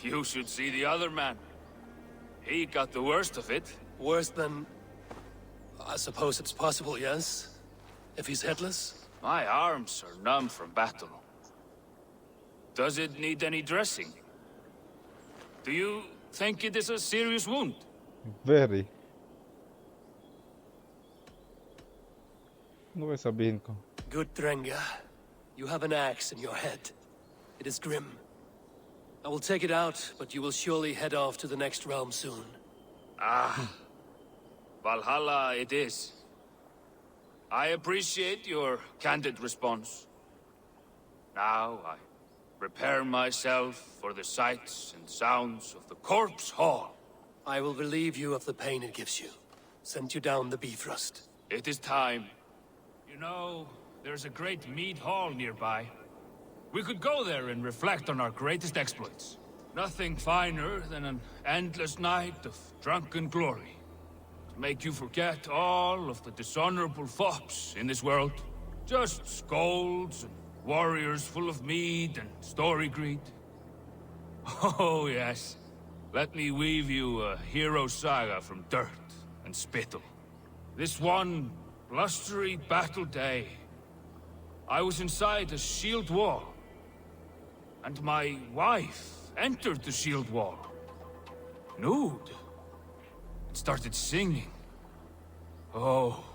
You should see the other man. He got the worst of it. Worse than... I suppose it's possible, yes? If he's headless? My arms are numb from battle. Does it need any dressing? Do you think it is a serious wound? Very. Ano ba sabihin ko? Good, Drenga. You have an axe in your head. It is grim. I will take it out, but you will surely head off to the next realm soon. Ah, Valhalla it is. I appreciate your candid response. Now I prepare myself for the sights and sounds of the corpse hall. I will relieve you of the pain it gives you. Send you down the Bifrost. It is time. You know, there's a great mead hall nearby. We could go there and reflect on our greatest exploits. Nothing finer than an endless night of drunken glory. To make you forget all of the dishonorable fops in this world. Just scolds and warriors full of mead and story greed. Oh yes, let me weave you a hero saga from dirt and spittle. This one blustery battle day, I was inside a shield wall, and my wife entered the shield wall, nude, and started singing. Oh,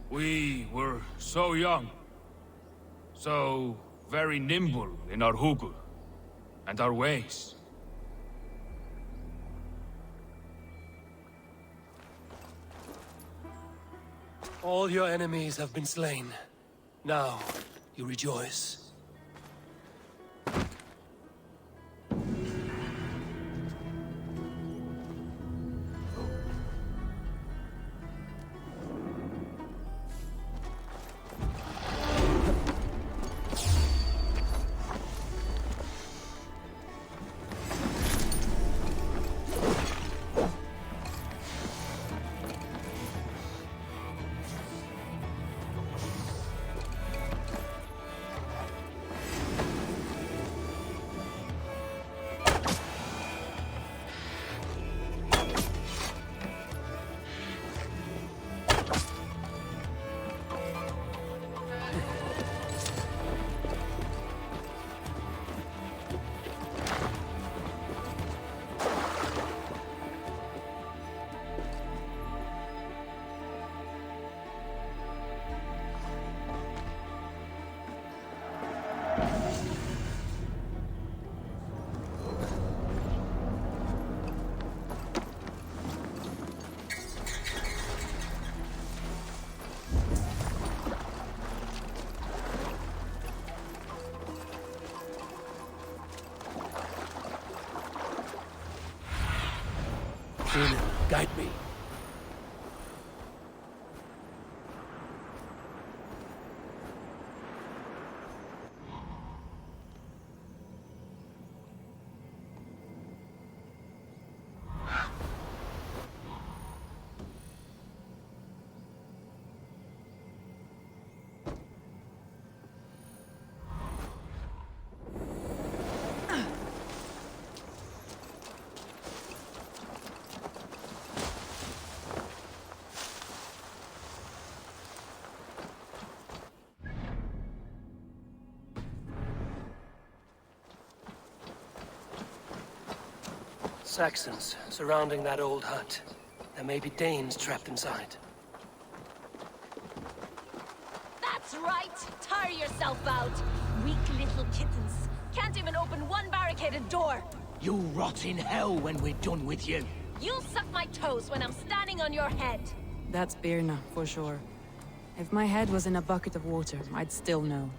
we were so young, so very nimble in our hugul and our ways. All your enemies have been slain. Now, you rejoice. Guide me. Saxons surrounding that old hut. There may be Danes trapped inside. That's right! Tire yourself out! Weak little kittens. Can't even open one barricaded door! You'll rot in hell when we're done with you. You'll suck my toes when I'm standing on your head! That's Birna, for sure. If my head was in a bucket of water, I'd still know.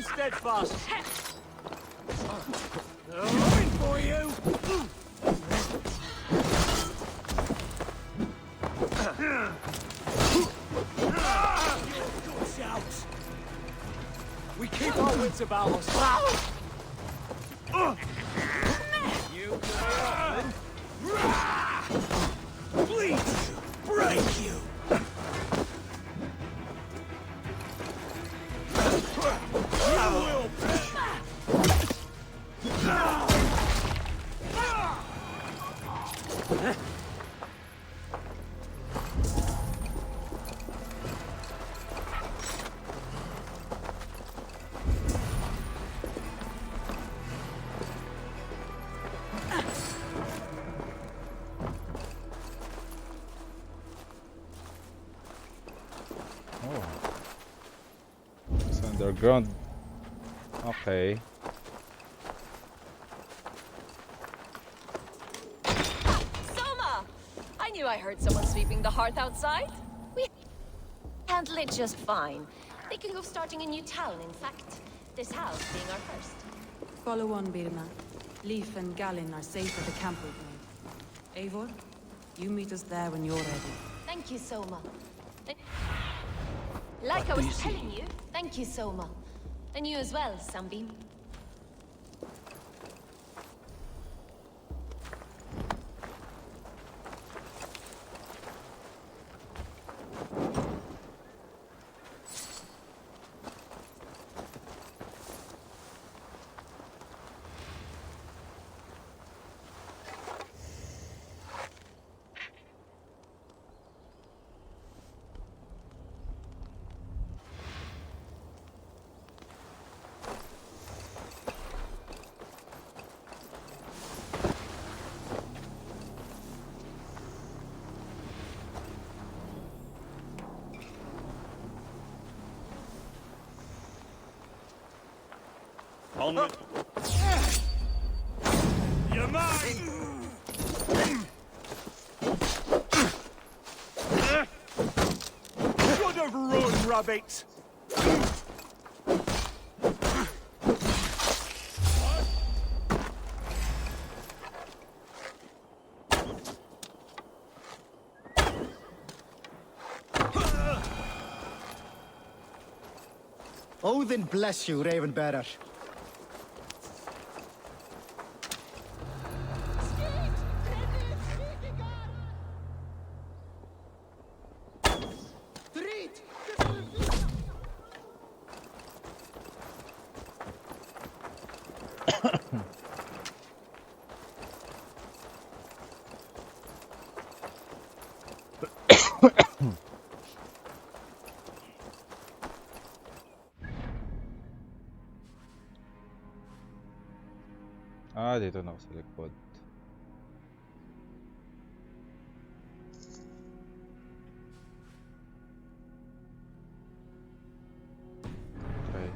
Stand steadfast. Coming for you. Good shout. We keep our wits about us. You bleed you, break you. It's underground. Okay. Soma! I knew I heard someone sweeping the hearth outside. We handle it just fine. Thinking of starting a new town, in fact. This house being our first. Follow on, Birna. Leif and Gallin are safe at the camp we've made. Eivor, you meet us there when you're ready. Thank you, Soma. Like I was telling you, thank you, Soma. And you as well, Sunbeam. On with. You're mine! Good overrun, rabbit! Odin bless you, Ravenbearer. Ah, dito na ako sa likod. Okay.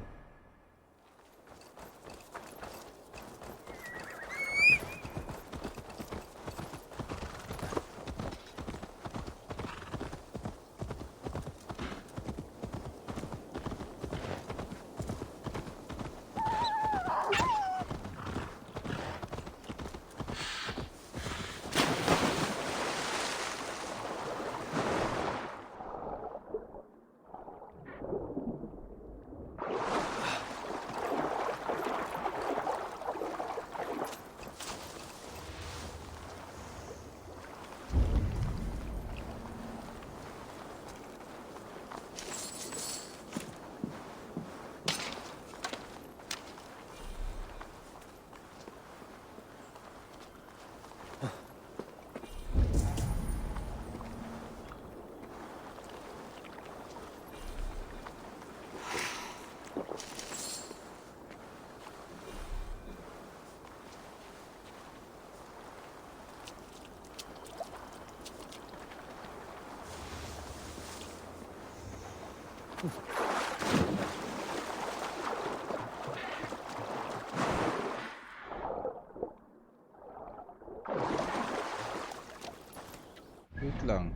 Wait lang.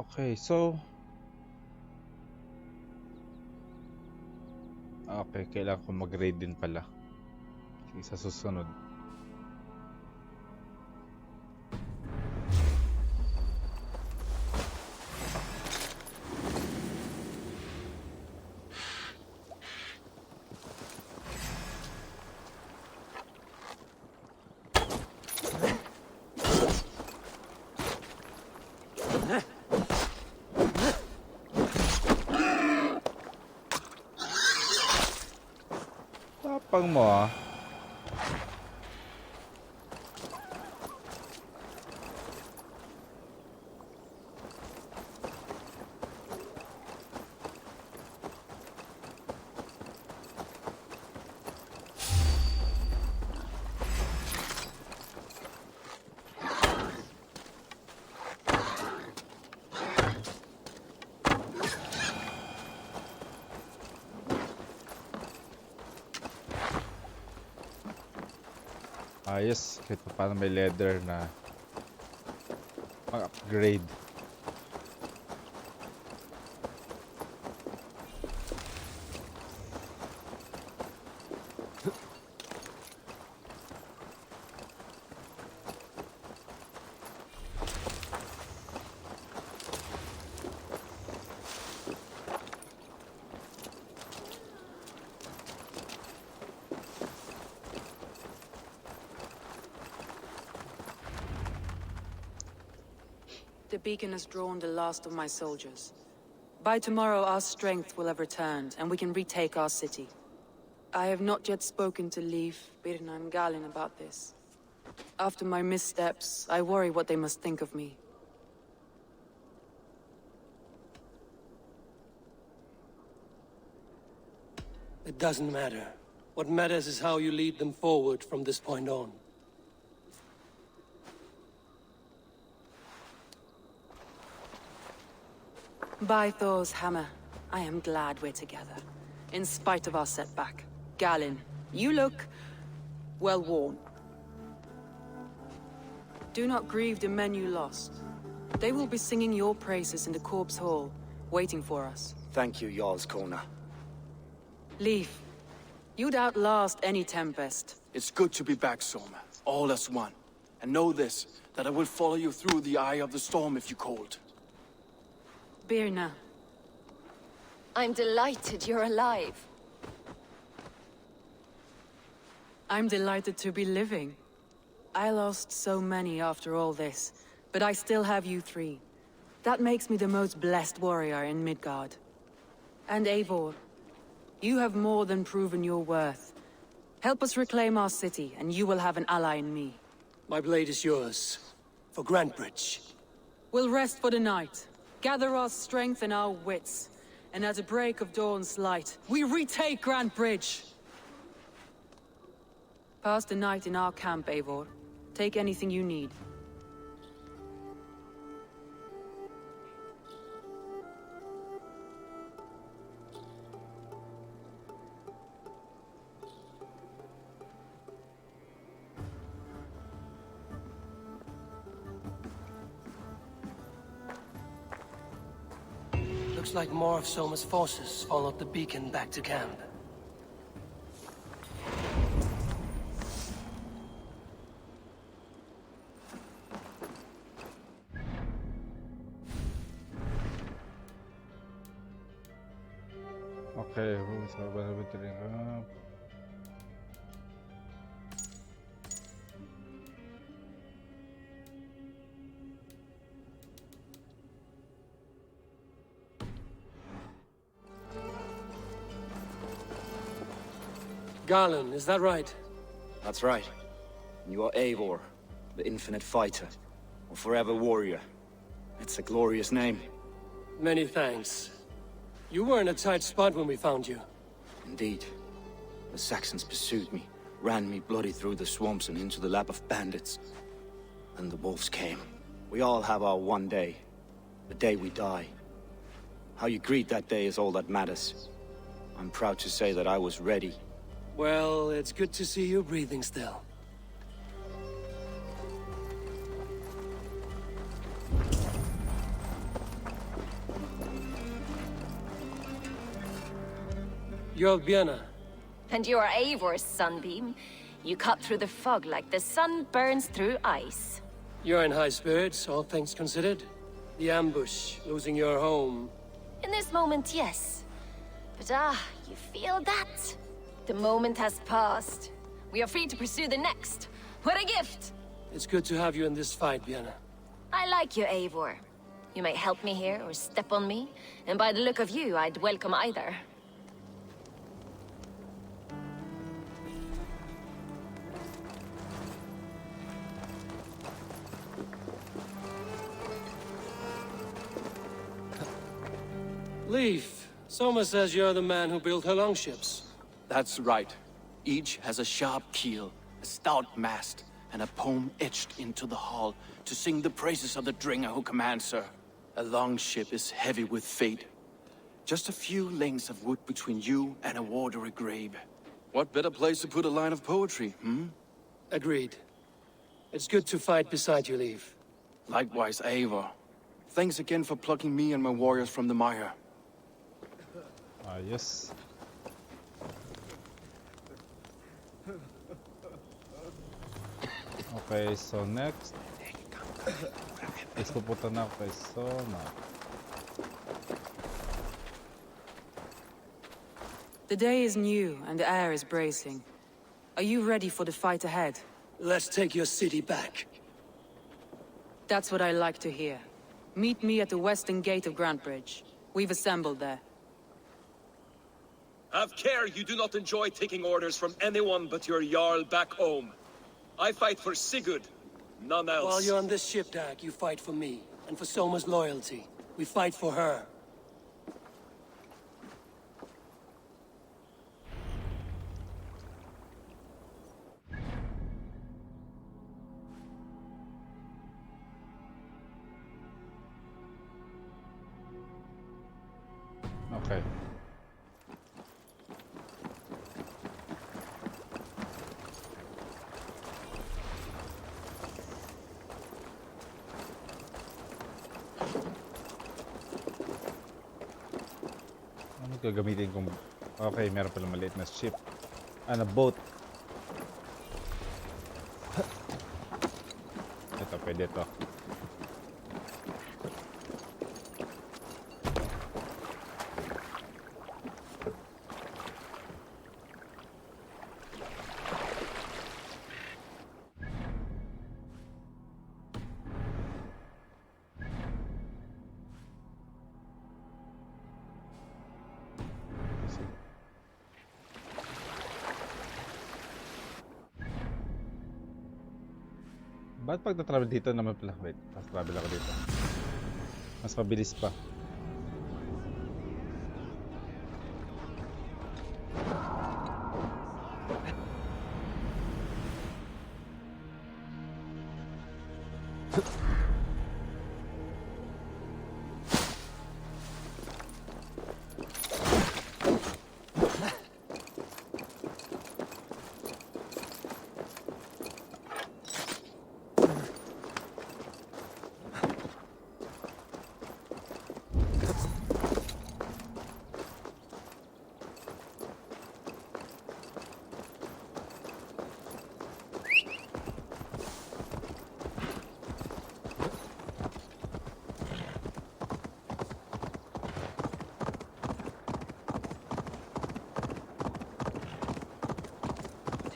Okay, so Okay, kailangan ko mag-raid din pala. Sige, sa susunod. Tapang mo ah. Ayos, kahit pa paano may leather na pang-upgrade. The beacon has drawn the last of my soldiers. By tomorrow, our strength will have returned, and we can retake our city. I have not yet spoken to Leif, Birna, and Galin about this. After my missteps, I worry what they must think of me. It doesn't matter. What matters is how you lead them forward from this point on. By Thor's hammer, I am glad we're together. In spite of our setback. Galin, you look well worn. Do not grieve the men you lost. They will be singing your praises in the Corpse Hall, waiting for us. Thank you, Jarl's Kona. Leif, you'd outlast any tempest. It's good to be back, Soma. All as one. And know this, that I will follow you through the eye of the storm if you called. Birna. I'm delighted you're alive. I'm delighted to be living. I lost so many after all this, but I still have you three. That makes me the most blessed warrior in Midgard. And Eivor, you have more than proven your worth. Help us reclaim our city, and you will have an ally in me. My blade is yours. For Grantebridge. We'll rest for the night. Gather our strength and our wits. And at the break of dawn's light, we retake Grantebridge! Pass the night in our camp, Eivor. Take anything you need. Looks like more of Soma's forces followed the beacon back to camp. Okay, so battery up. Garland, is that right? That's right. You are Eivor, the infinite fighter, or forever warrior. It's a glorious name. Many thanks. You were in a tight spot when we found you. Indeed. The Saxons pursued me, ran me bloody through the swamps and into the lap of bandits. Then the wolves came. We all have our one day. The day we die. How you greet that day is all that matters. I'm proud to say that I was ready. Well, it's good to see you breathing still. You're Björna. And you are Eivor's sunbeam. You cut through the fog like the sun burns through ice. You're in high spirits, all things considered. The ambush, losing your home. In this moment, yes. But you feel that? The moment has passed. We are free to pursue the next. What a gift! It's good to have you in this fight, Vienna. I like you, Eivor. You may help me here or step on me, and by the look of you, I'd welcome either. Leif, Soma says you're the man who built her longships. That's right. Each has a sharp keel, a stout mast, and a poem etched into the hull to sing the praises of the Dringer who commands her. A longship is heavy with fate. Just a few lengths of wood between you and a watery grave. What better place to put a line of poetry, Agreed. It's good to fight beside you, Leif. Likewise, Eivor. Thanks again for plucking me and my warriors from the mire. Yes. Okay, so next is pupunta na kay Soma. The day is new and the air is bracing. Are you ready for the fight ahead? Let's take your city back. That's what I like to hear. Meet me at the western gate of Grantebridge. We've assembled there. Have care you do not enjoy taking orders from anyone but your Jarl back home. I fight for Sigurd, none else. While you're on this ship, Dag, you fight for me, and for Soma's loyalty. We fight for her. Okay. Ano gagamitin kong... Okay, meron pala maliit na ship. Na boat. Ito, pwede ito. Ba't pag na-travel dito naman pala? Wait, travel ako dito. Mas mabilis pa.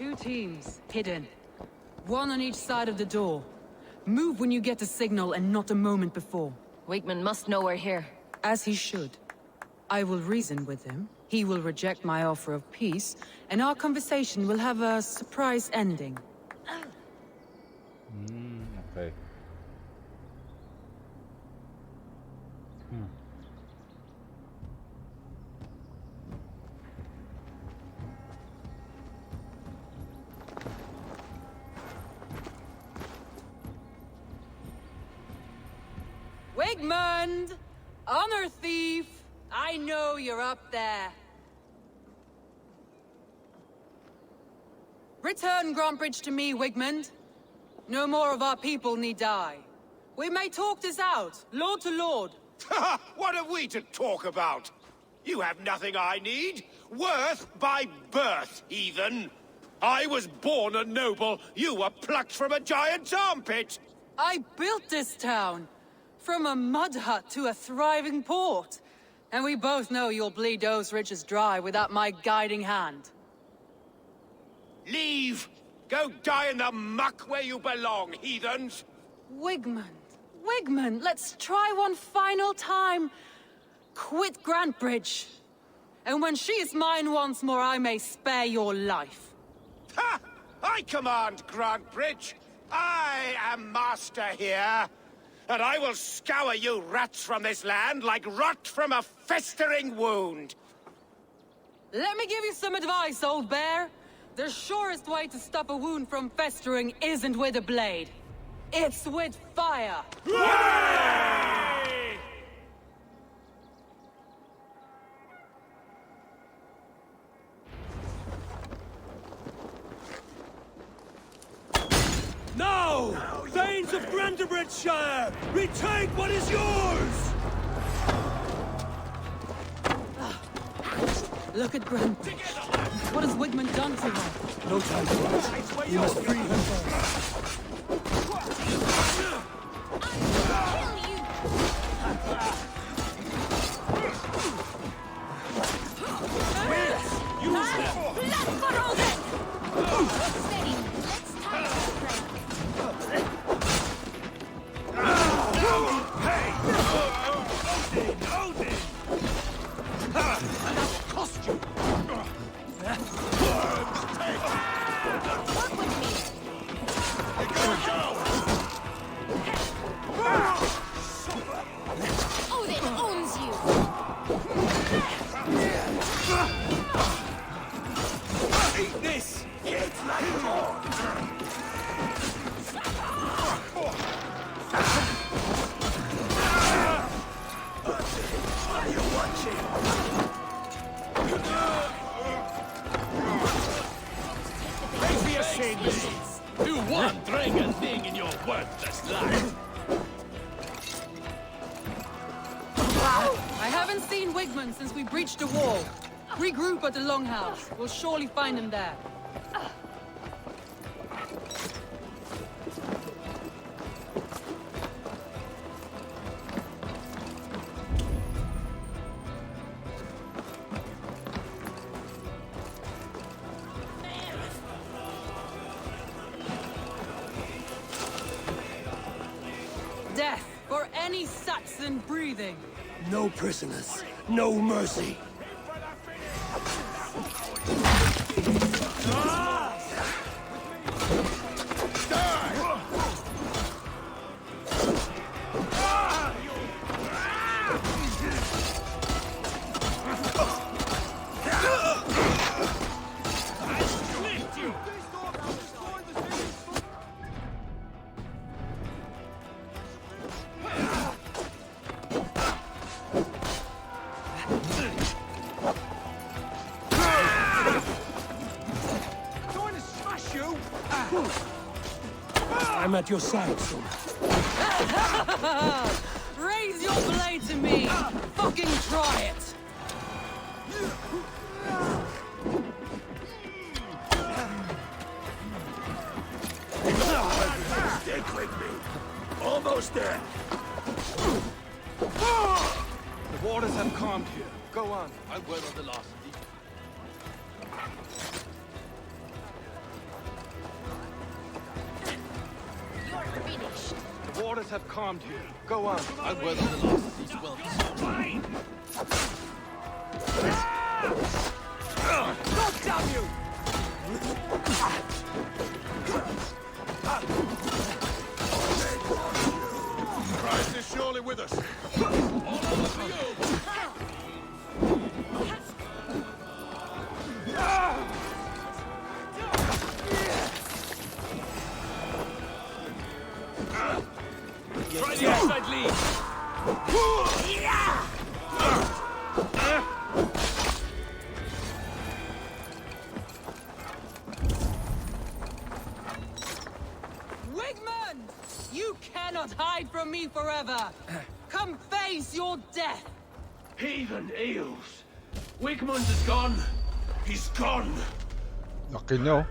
Two teams, hidden. One on each side of the door. Move when you get a signal and not a moment before. Wakeman must know we're here. As he should. I will reason with him. He will reject my offer of peace, and our conversation will have a surprise ending. Okay. Wigmund! Honor thief! I know you're up there. Return Grantebridge to me, Wigmund. No more of our people need die. We may talk this out, lord to lord. What have we to talk about? You have nothing I need. Worth by birth, heathen. I was born a noble. You were plucked from a giant's armpit. I built this town. From a mud hut to a thriving port. And we both know you'll bleed those riches dry without my guiding hand. Leave! Go die in the muck where you belong, heathens! Wigmund, let's try one final time. Quit Grantbridge. And when she is mine once more, I may spare your life. Ha! I command Grantbridge! I am master here! And I will scour you rats from this land like rot from a festering wound! Let me give you some advice, old bear. The surest way to stop a wound from festering isn't with a blade. It's with fire! Hooray! Now! Thanes of Grantebridgeshire! Retake what is yours! Look at Grant. What has Wigmund done to her? No time for us. We must free her first. Do one dragon thing in your worthless life. I haven't seen Wigmund since we breached the wall. Regroup at the Longhouse. We'll surely find him there. Death for any Saxon breathing. No prisoners, no mercy. I'm at your side, son. Raise your blade to me! Fucking try it! Stick with me. Almost there. The waters have calmed here. Go on. I'll wait on the last of these. The waters have calmed here. Go on. I'll wait on the last of these whelps. God damn you! Christ is surely with us. All over for you! Try the outside lead. Wigmund! You cannot hide from me forever! Come face your death! Heathen eels! Wigmund is gone. He's gone. Laki nyo.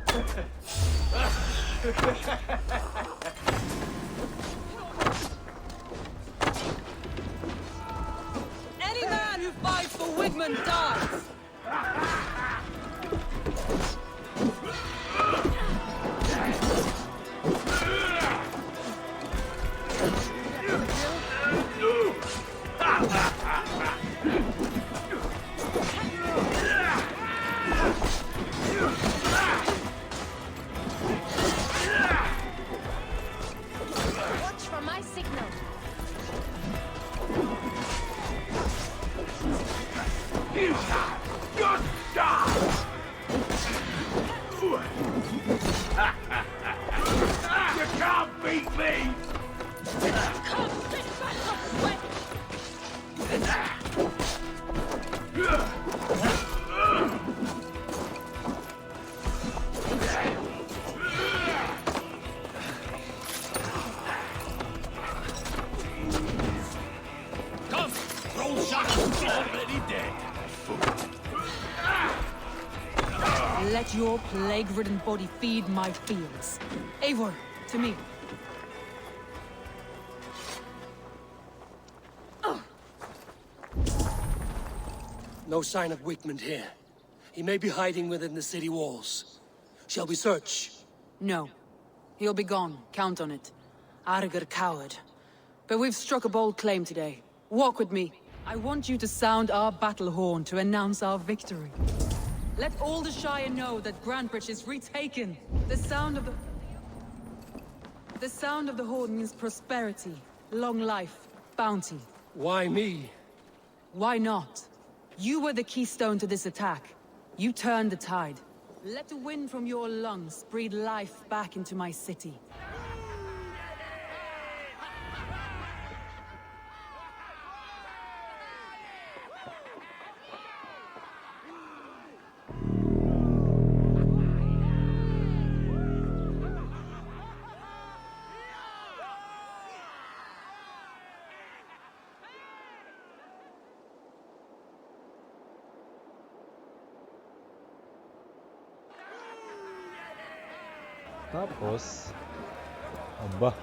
Any man who fights for Wigmund dies! Watch for my signal. You can't beat me! Come! Roll shackles already dead. Let your plague-ridden body feed my fields. Eivor, to me. No sign of Wigmund here. He may be hiding within the city walls. Shall we search? No. He'll be gone, count on it. Arger coward. But we've struck a bold claim today. Walk with me. I want you to sound our battle horn to announce our victory. Let all the Shire know that Grantebridge is retaken. The sound of the horn means prosperity, long life, bounty. Why me? Why not? You were the keystone to this attack. You turned the tide. Let the wind from your lungs breathe life back into my city. Tapos, aba.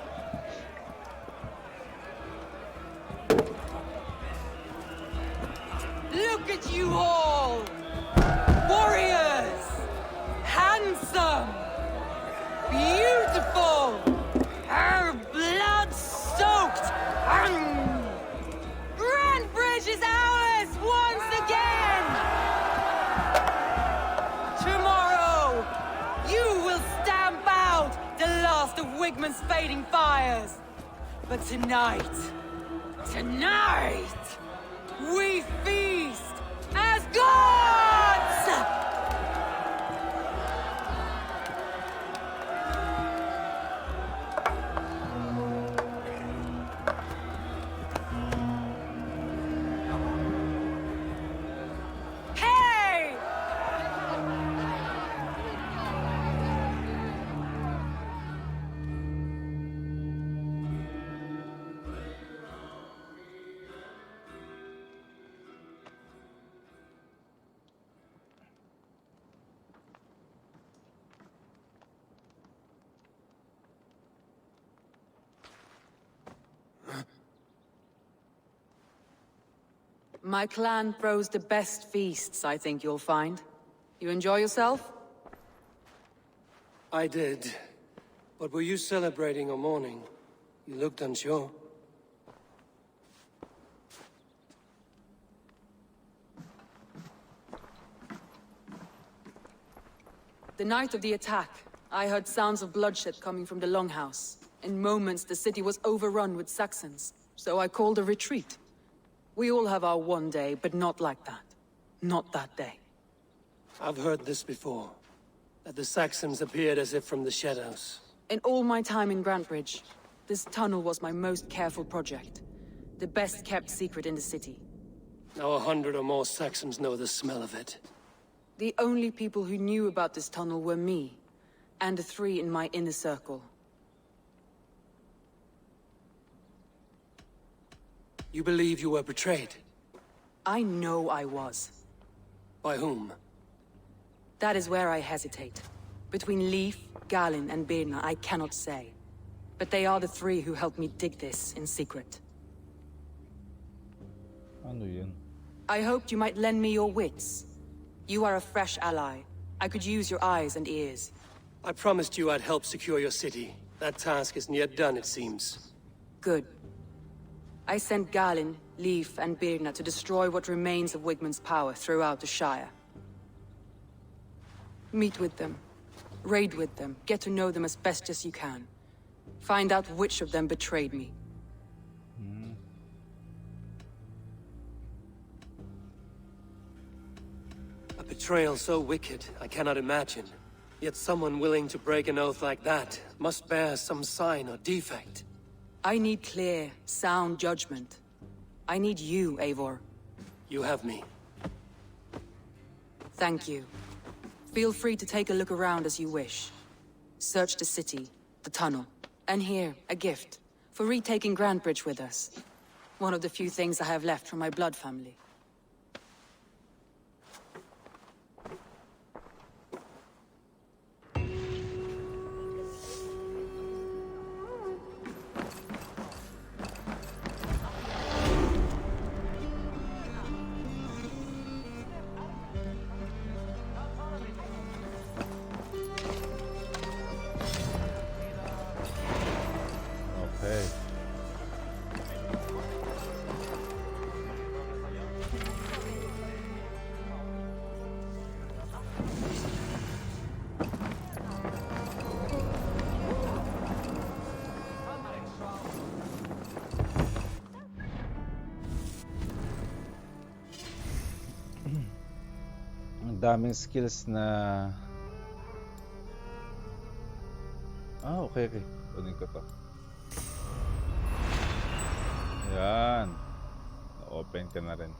Look at you all! Warriors! Handsome! Beautiful! Blood-soaked! Grantebridge is ours once again! Tomorrow, you will stamp out the last of Wigmund's fading fires. But tonight, we feast as gods! Hey! My clan throws the best feasts, I think you'll find. You enjoy yourself? I did. But were you celebrating or mourning? You looked unsure. The night of the attack, I heard sounds of bloodshed coming from the Longhouse. In moments, the city was overrun with Saxons, so I called a retreat. We all have our one day, but not like that. Not that day. I've heard this before. That the Saxons appeared as if from the shadows. In all my time in Grantebridge, this tunnel was my most careful project. The best kept secret in the city. Now 100 or more Saxons know the smell of it. The only people who knew about this tunnel were me, and the 3 in my inner circle. You believe you were betrayed? I know I was. By whom? That is where I hesitate. Between Leif, Galin, and Birna, I cannot say. But they are the three who helped me dig this in secret. Ano yun? I hoped you might lend me your wits. You are a fresh ally. I could use your eyes and ears. I promised you I'd help secure your city. That task isn't yet done, it seems. Good. I sent Galin, Leif, and Birna to destroy what remains of Wigmund's power throughout the Shire. Meet with them. Raid with them. Get to know them as best as you can. Find out which of them betrayed me. A betrayal so wicked, I cannot imagine. Yet someone willing to break an oath like that must bear some sign or defect. I need clear, sound judgment. I need you, Eivor. You have me. Thank you. Feel free to take a look around as you wish. Search the city, the tunnel, and here, a gift, for retaking Grantebridge with us. One of the few things I have left from my blood family. Okay. Ang daming skills na... okay. Kunin ko to. Yan. Na-open ka na rin.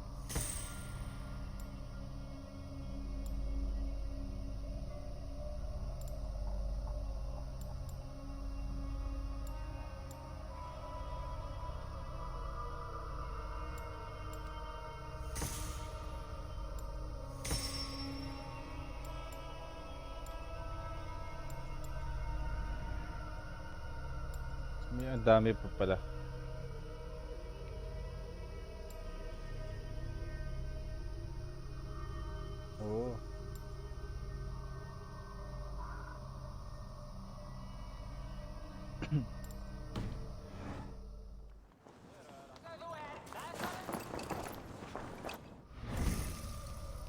Ang dami pa pala. Oh.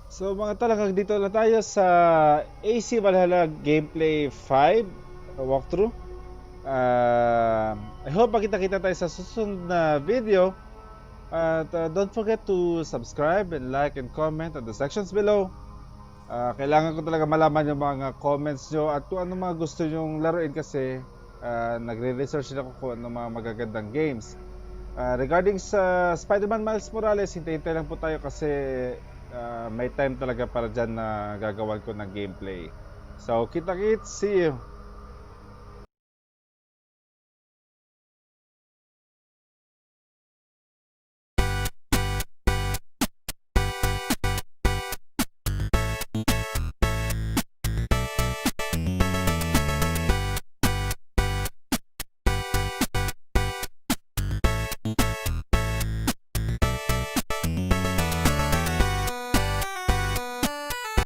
So mga talagang dito na tayo sa AC Valhalla Gameplay 5 walkthrough. I hope makita-kita tayo sa susunod na video. At don't forget to subscribe and like and comment at the sections below. Kailangan ko talaga malaman yung mga comments nyo at kung ano mga gusto nyong laruin kasi nagre-research ako kung ano mga magagandang games. Regarding sa Spider-Man Miles Morales, hintay-hintay lang po tayo kasi may time talaga para dyan na gagawan ko ng gameplay. So, kita-kits, see you!